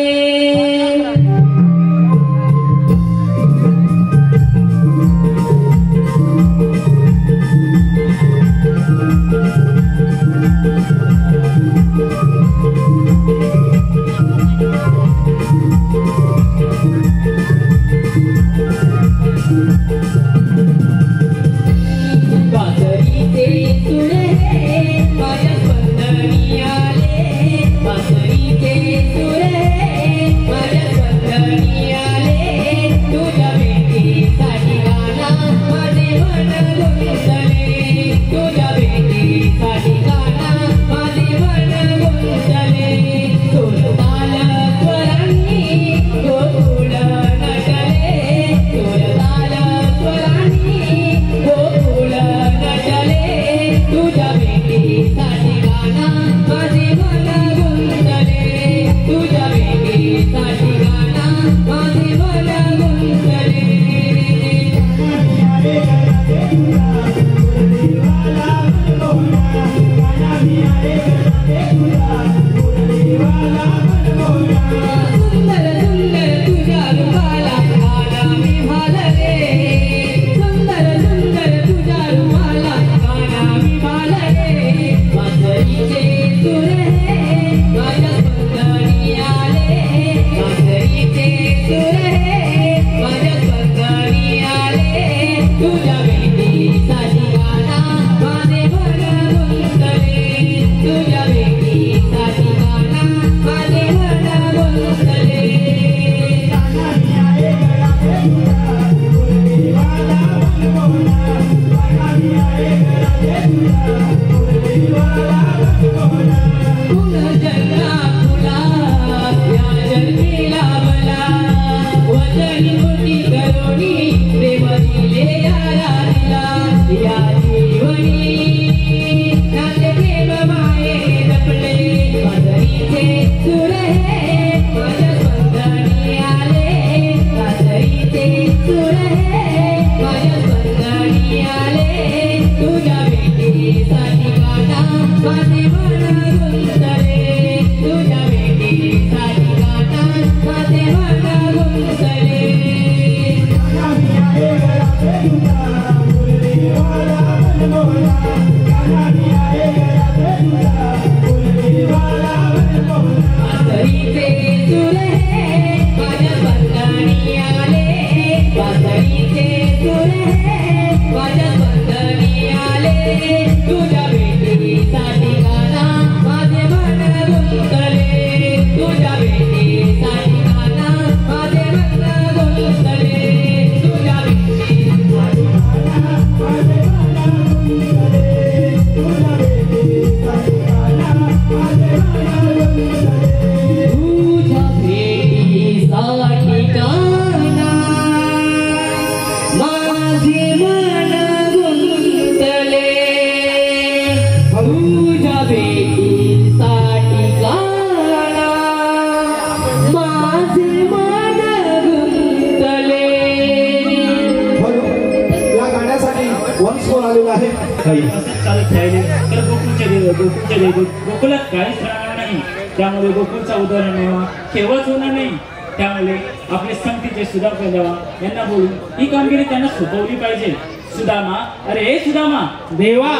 [SPEAKER 5] गोकुलात काहीच राहणार नाही, त्यामुळे गोकुळचा उदरनिर्वाह केव्हाच होणार नाही. त्यामुळे आपले संगतीचे सुधाकर देवा यांना बोलून ही कामगिरी त्यांना सोपवली पाहिजे. सुदामा, अरे सुदामा.
[SPEAKER 2] देवा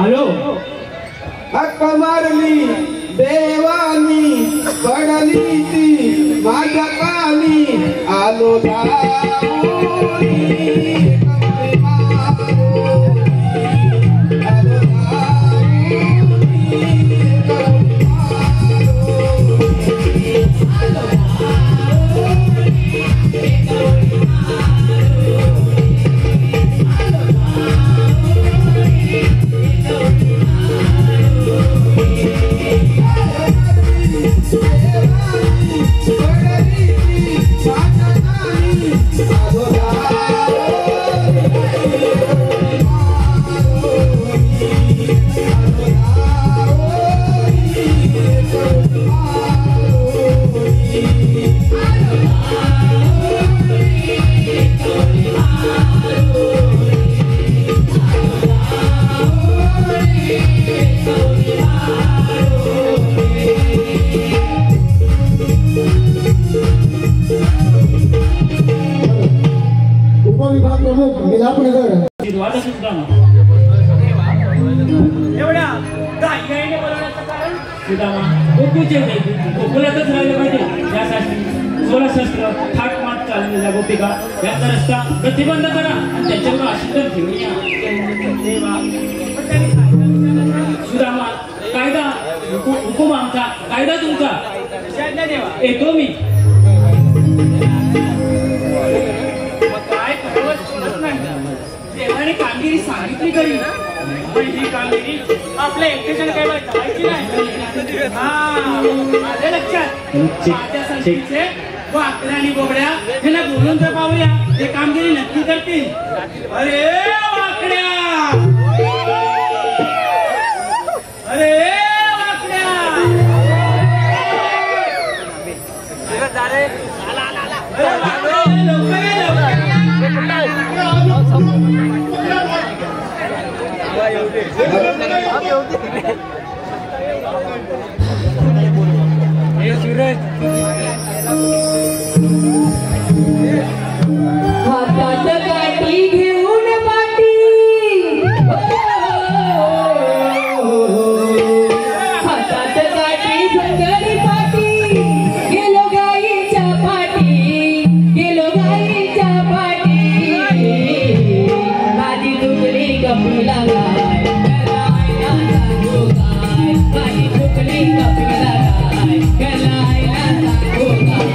[SPEAKER 2] आलो.
[SPEAKER 9] हक्क मारली देवानी पडली ती माझ्या कानी आलो
[SPEAKER 5] गोकुलातच राहिलं पाहिजे. यासाठी 16 शस्त्र थाटमाट चाललेल्या गोपिका यांचा रस्ता प्रतिबंध करा आणि त्यांच्याकडून आशीर्वाद घेऊन या. सुदामा, कायदा हुकूम आमचा, कायदा तुमचा. येतो मी.
[SPEAKER 1] काय करावं नाही. देवाने कामगिरी
[SPEAKER 2] कामगिरी सांगितली तरी पण ही कामगिरी आपल्या एकट्याच्याने काही जमायची नाही. माझ्या लक्षात माझ्या संस्थेचे वाकड्या आणि बोबड्या ह्यांना बोलून तर पाहूया, हे कामगिरी नक्की करतील. अरे वाकड्या, अरे वाकड्या,
[SPEAKER 10] हातात काठी घेऊन पाठी, हातात काठी झंगडी पाठी, गेलो गाईच्या पाठी, गेलो गाईच्या पाठी. माझी चुकली कपिला गाय, गलायला लागो गाय, माझी चुकली कपिला गाय, गलायला लागो गाय.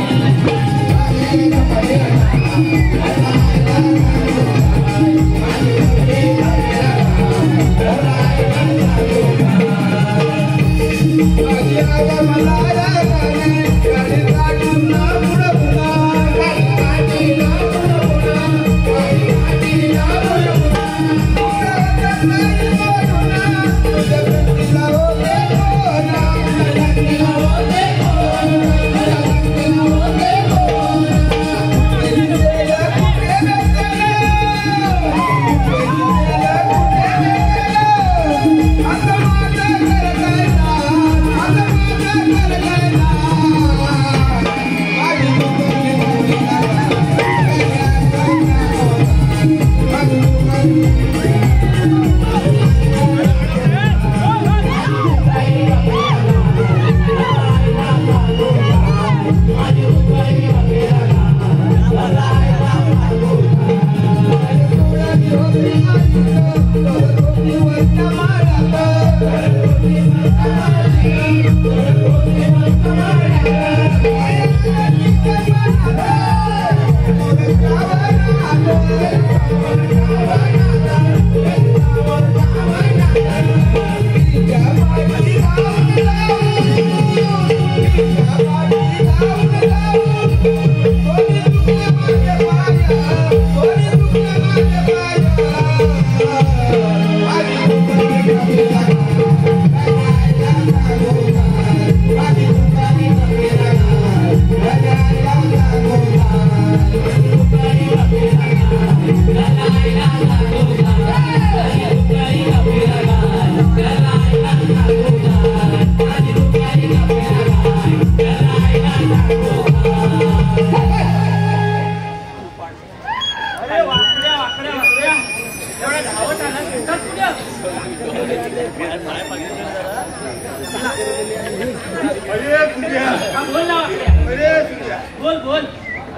[SPEAKER 2] बोल बोल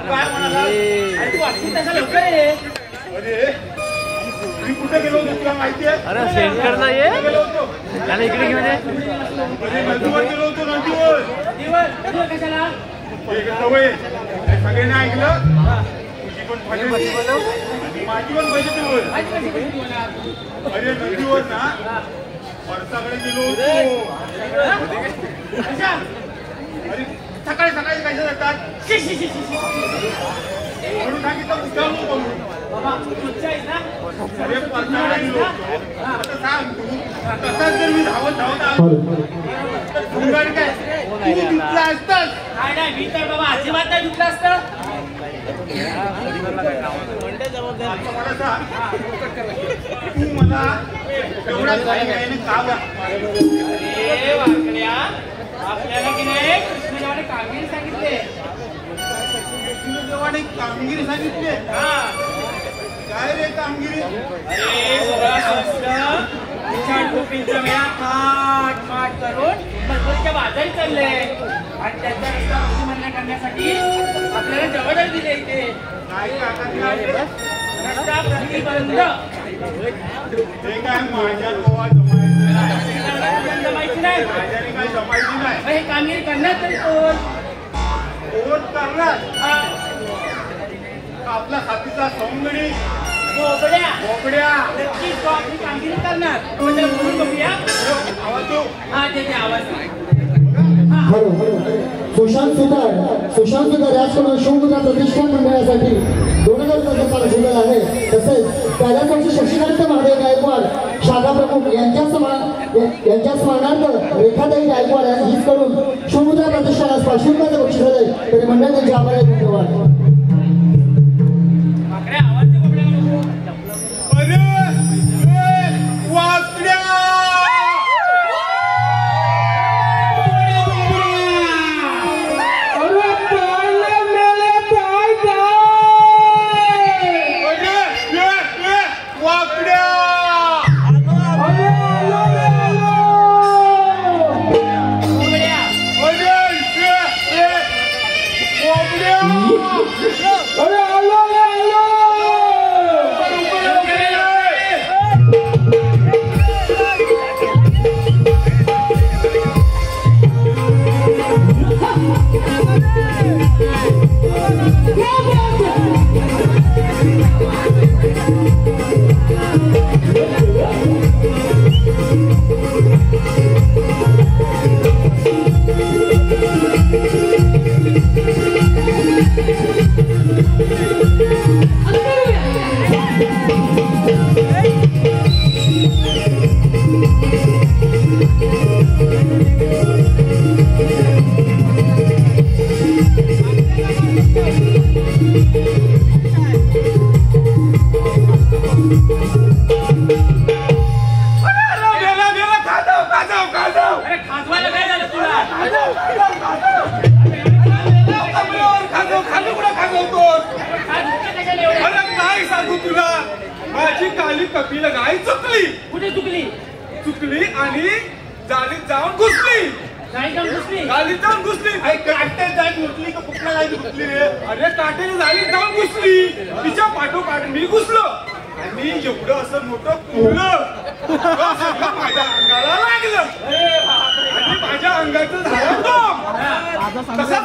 [SPEAKER 2] काय म्हणाला? तू वाटली तसा लवकर ये.
[SPEAKER 4] अरे मी कुठे गेलो होतो तुला माहिती आहे?
[SPEAKER 1] अरे सेंटर ना ये त्याला इकडे घेऊन ये.
[SPEAKER 4] नदीवर गेलो होतो, नदीवर.
[SPEAKER 2] नदीवर कशाला?
[SPEAKER 4] सवय सगळ्यांनी ऐकलं, तुझी पण माझी पण पाहिजे. अरे नदीवर ना परसाकडे गेलो होतो. अरे सकाळी सकाळी कशा जातात म्हणून सांगितलं उठावलो बोलून. अरे परसाकडे गेलो होतो. आता सांग तू तसाच जर मी धावत धावत आलो तर तुंगाड काय तू दुखला असतास?
[SPEAKER 2] नाही मी तर बाबा अजिबात नाही दुखला असतं.
[SPEAKER 4] तू मला एवढा काही का बा?
[SPEAKER 2] अरे वाकड्या, आपल्याला की नाही कृष्णदेवाने कामगिरी सांगितले.
[SPEAKER 4] कृष्णदेवाने कामगिरी सांगितले? काय रे कामगिरी?
[SPEAKER 2] अरे 16 टोपींच्या वेळा थाट माट करून मजबुरीच्या बाजारी चालले आणि त्याचा रस्ता प्रतिबंध करण्यासाठी आपल्याला जवळ दिले इथे. रस्ता प्रतिबंध
[SPEAKER 4] हे काय माझ्या गोवा
[SPEAKER 2] जमायची नाही.
[SPEAKER 4] माझ्याने काही जमायची नाही.
[SPEAKER 2] हे कामगिरी करणार तरी कोण?
[SPEAKER 4] कोण करणार? आपला हातीचा सवंगडी
[SPEAKER 2] बोबड्या नक्कीच तो आपली कामगिरी करणार. म्हणजे बोलून बघूया. हा त्याचे आवाज.
[SPEAKER 3] सुशांत सुतार याचकडून शिवमुद्रा प्रतिष्ठान मंडळासाठी 2000 रुपये पारितोषिक आहे. तसेच त्याच वर्षी शशिकांत महादेव गायकवाड शाखा प्रमुख यांच्या स्मरणार्थ रेखाताई गायकवाड हीच करून शिवमुद्रा प्रतिष्ठानास 500 रुपयाचं बक्षीस आहे. तरी मंडळ त्यांचे आभार आहे. धन्यवाद.
[SPEAKER 9] माझी काली कपिला गाय चुकली.
[SPEAKER 2] कुठे चुकली?
[SPEAKER 9] चुकली आणि जाळीत जाऊन घुसली. गालीत जाऊन घुसली. काट्यात जाळीत घुसली का कुठल्या गायची घुसली रे? अरे काट्याने जाळीत जाऊन घुसली. तिच्या पाठोपाठ मी घुसलो आणि एवढं असं मोठं कुरलं माझ्या अंगाला लागलं आणि माझ्या अंगाचं झालं दम. तसा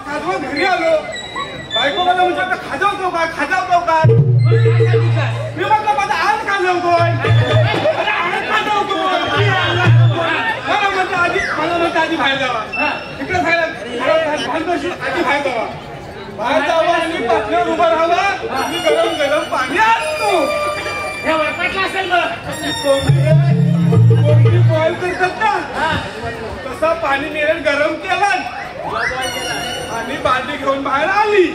[SPEAKER 9] खाजवत घरी आलो. बायको मला म्हणजे आता खाजवतो का मी म्हटलं माझा आज खाजवतोय. मला म्हणतं आधी बाहेर जावा. इकडे आधी बाहेर जावा आणि पाठल्यावर उभा राहावा आणि गरम पाणी आणतो. कोंबडी बॉईल करतात ना तसा पाणी मिळेल गरम केला आणि बादली घेऊन बाहेर आली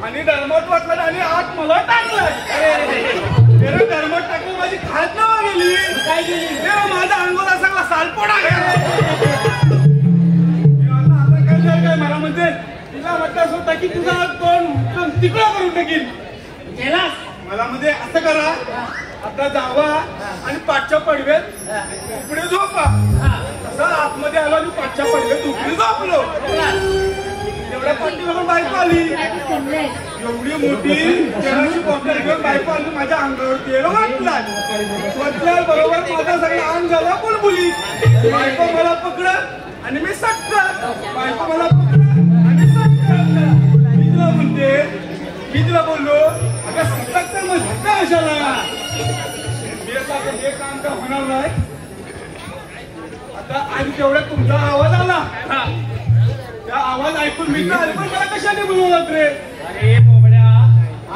[SPEAKER 9] आणि डरमट वाटलं आणि आत मला टाकलं. डरमट टाकून माझी खात नावा गेली. काय गेली? माझा अंगोला सगळा सालपोडा गेला. आता काय झालं काय मला म्हणते तुला वाटत होता की तुझा तोंड तिकडं करून टाकील.
[SPEAKER 2] गेलास
[SPEAKER 9] मला म्हणजे असं करा आता जावा आणि पाठच्या पडव्यात पुढे झोपा. असं आतमध्ये आलो आणि पाठच्या पडव्यात उपडे झोपलो. एवढ्या पट्टी बघून बायको आली. एवढी मोठी तेलाची बॉटल घेऊन बायको आली. माझ्या अंगावर तेल वाटल्यावर बरोबर माझा सगळं अंग झाला बुलबुली. बायको मला पकडत आणि मी सटकत. बायको मला पकडत आणि सटकत. मी तुला म्हणते मी तुला बोललो अगं सटक तर मग झटका कशाला? हे काम का होणार नाही. आता आणि तेवढ्यात तुमचा आवाज आला. त्या आवाज ऐकून मी तर आले पण मला कशाने बोलवलं रे?
[SPEAKER 2] अरे बोबड्या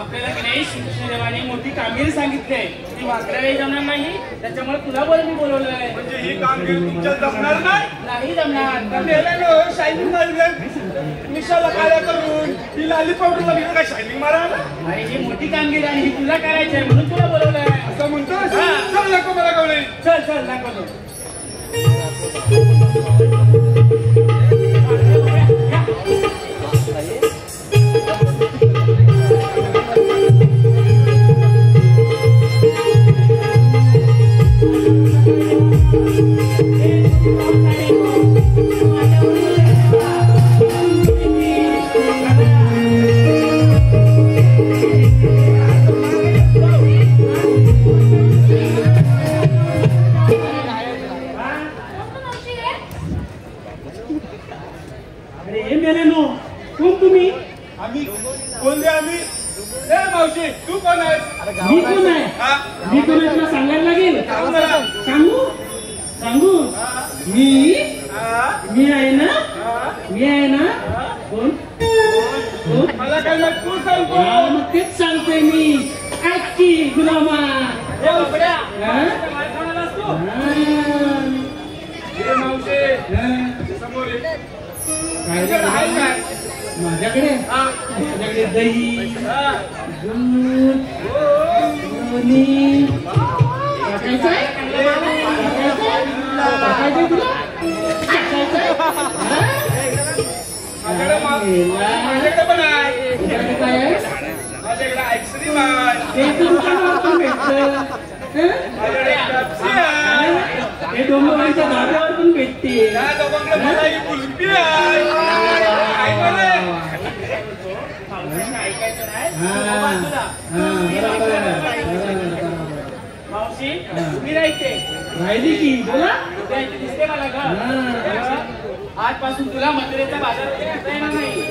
[SPEAKER 2] आपल्याला की नाही शिवसेनेवाने मोठी कामगिरी सांगितली आहे. ती वाकड्यालाही जमणार नाही त्याच्यामुळे तुला मी बोलवलंय.
[SPEAKER 9] म्हणजे ही कामगिरी तुमच्यात जमणार
[SPEAKER 2] नाही जमणार.
[SPEAKER 9] शायनिंग मारलं मिशाला काळ्या करून ही लाली पावडर लागली काय शायनिंग मारायला?
[SPEAKER 2] अरे ही मोठी कामगिरी आणि ही तुला करायची आहे म्हणून तुला बोलवलंय.
[SPEAKER 9] असं म्हणतो चल नको मला कळले.
[SPEAKER 2] चल दाखवतो.
[SPEAKER 5] मी आहे ना कोण
[SPEAKER 9] मला काय माहित, तू सांगतो.
[SPEAKER 5] मग तेच सांगतोय मी आजची गुलामा
[SPEAKER 9] हे उघड्या. काय खाणार असतो? हे मावशे, समोर ये. तुझ्याकडे आहे काय?
[SPEAKER 5] माझ्याकडे
[SPEAKER 9] हा.
[SPEAKER 5] माझ्याकडे दही
[SPEAKER 9] हा.
[SPEAKER 5] दूध लोणी टाकायचंय तुला
[SPEAKER 9] माझ्याकडे पण आहे.
[SPEAKER 5] तुझ्याकडे काय आहे
[SPEAKER 9] माझ्याकडे आईस्क्रीम आहे.
[SPEAKER 5] ते तुमच्या भेटतं
[SPEAKER 9] माझ्याकडे पेप्सी आहे.
[SPEAKER 5] हे डोंगराच्या धाब्यावर पण भेटते
[SPEAKER 9] या दोघांकडे मला ही कुल्फी आहे. ऐकलं नाही? ऐकायचं नाही.
[SPEAKER 2] मावशी तुम्ही राहायचे
[SPEAKER 5] राहिली की बोला
[SPEAKER 2] दिसते मला घर आजपासून तुला मथुरेचा बाजार करता येणार नाही.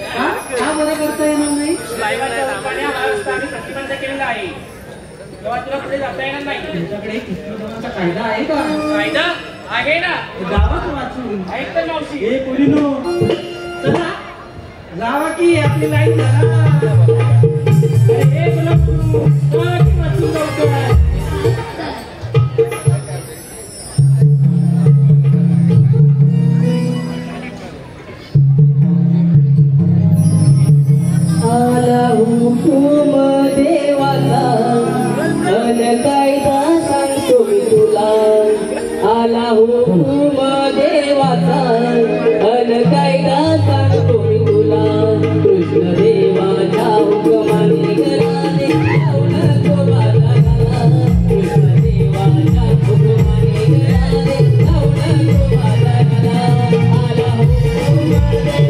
[SPEAKER 5] का बरं करता येणार नाही
[SPEAKER 2] लाईवाच्या लोकांनी हा रस्ता आम्ही प्रतिबंध केलेला आहे. तेव्हा तुला पुढे जाता येणार नाही.
[SPEAKER 5] तुमच्याकडे किती कायदा आहे का
[SPEAKER 2] कायदा आहे ना
[SPEAKER 5] गावात वाचून
[SPEAKER 2] ऐक तर मावशी
[SPEAKER 5] हे पोरीनो चला जावा की आपली लाईन झाला हे बोला चला की वाचून लवकर
[SPEAKER 10] आला हुकूम देवाचा अन कायदा सांगतो मी तुला आला हुकूम देवाचा अन कायदा सांगतो मी तुला कृष्ण देवाच्या हुकमाने घराने नको बाजाराला कृष्ण देवाच्या हुकमाने घराने नको बाजाराला आला हुकूम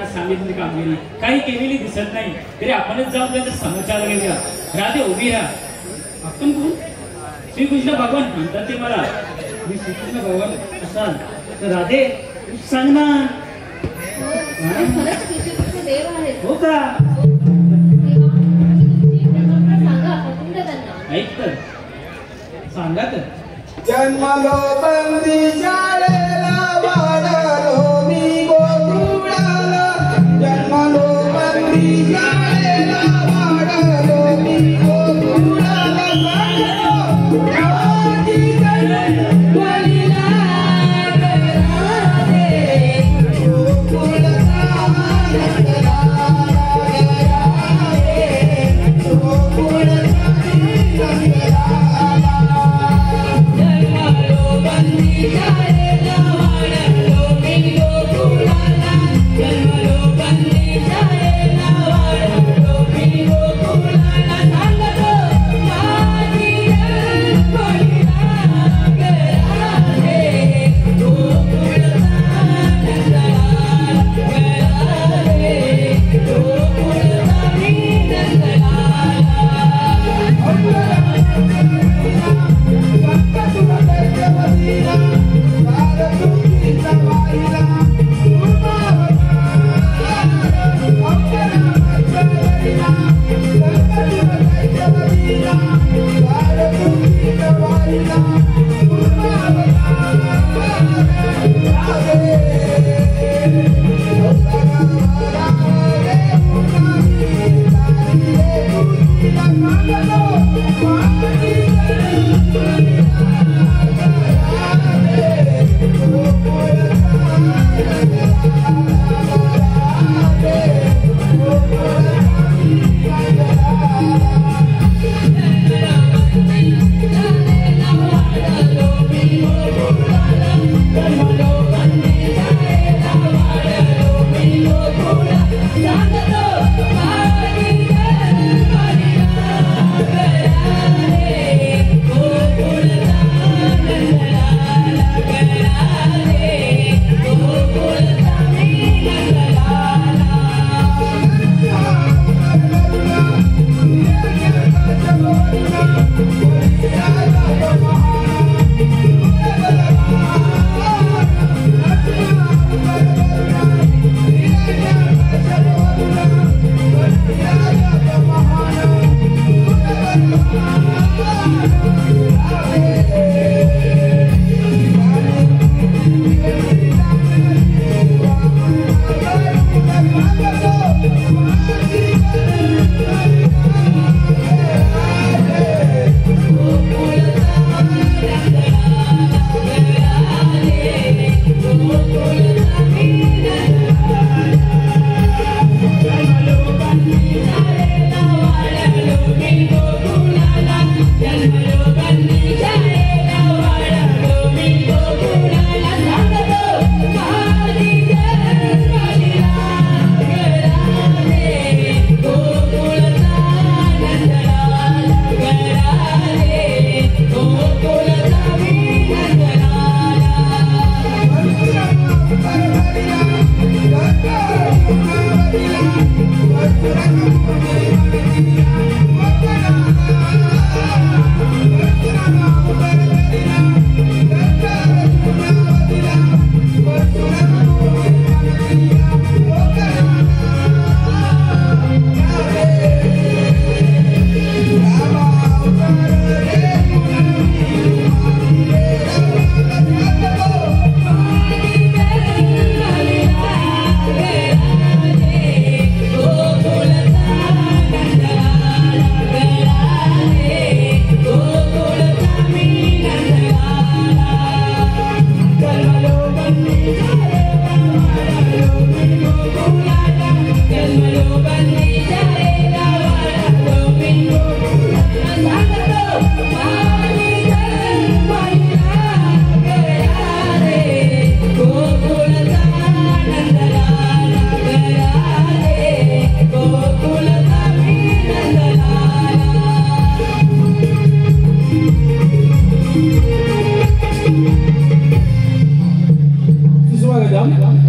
[SPEAKER 5] काही केलेली दिसत नाही तरी आपणच जाऊन त्याचा समाचार घेऊया. राधे उभी राहा. आपण कोण? श्रीकृष्ण भगवान म्हणतात ते मला. मी श्रीकृष्ण भगवान असाल राधे सांग ना.
[SPEAKER 6] ते खरंच श्रीकृष्ण देव आहेत.
[SPEAKER 5] हो का?
[SPEAKER 6] तेव्हा तुमची प्रतिज्ञा सांगा पटवून द्या त्यांना.
[SPEAKER 5] ऐक तर सांगा तर.
[SPEAKER 9] जन्मलो बंदी शाळेला वाढलो मी गोकुळाला. जन्मलो बंदी शाळेला वाढलो मी गोकुळाला. माझी गणपतीला राधे गोकुळचा नंदलाला राधे गोकुळचा नंदलाला.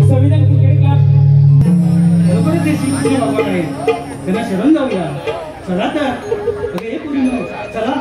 [SPEAKER 5] संविधान क्रिकेट क्लब बरोबरच ते शिक्षण बाबा आहे त्यांना शरण जाऊया. चला तर अगे पुरी चला.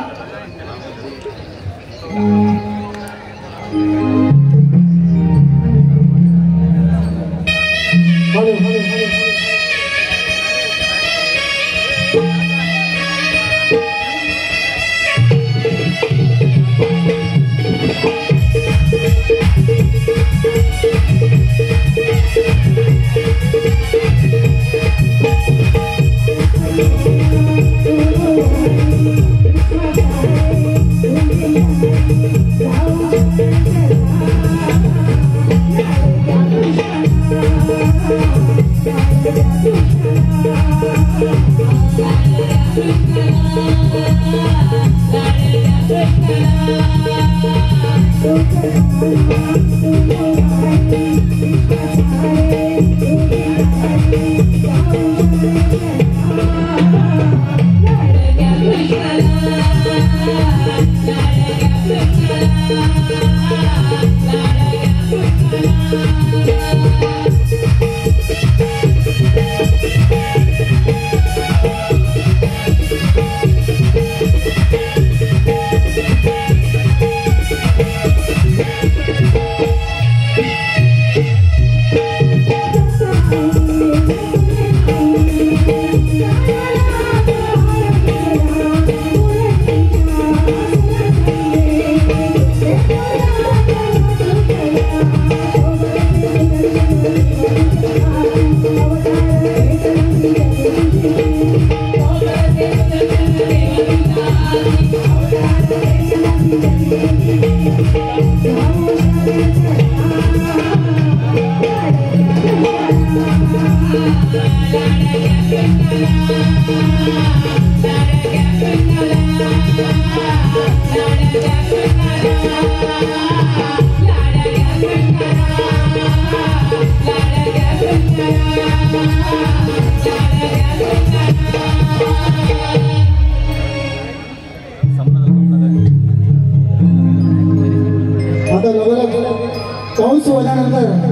[SPEAKER 3] आता लगोलग पाऊस ओढल्यानंतर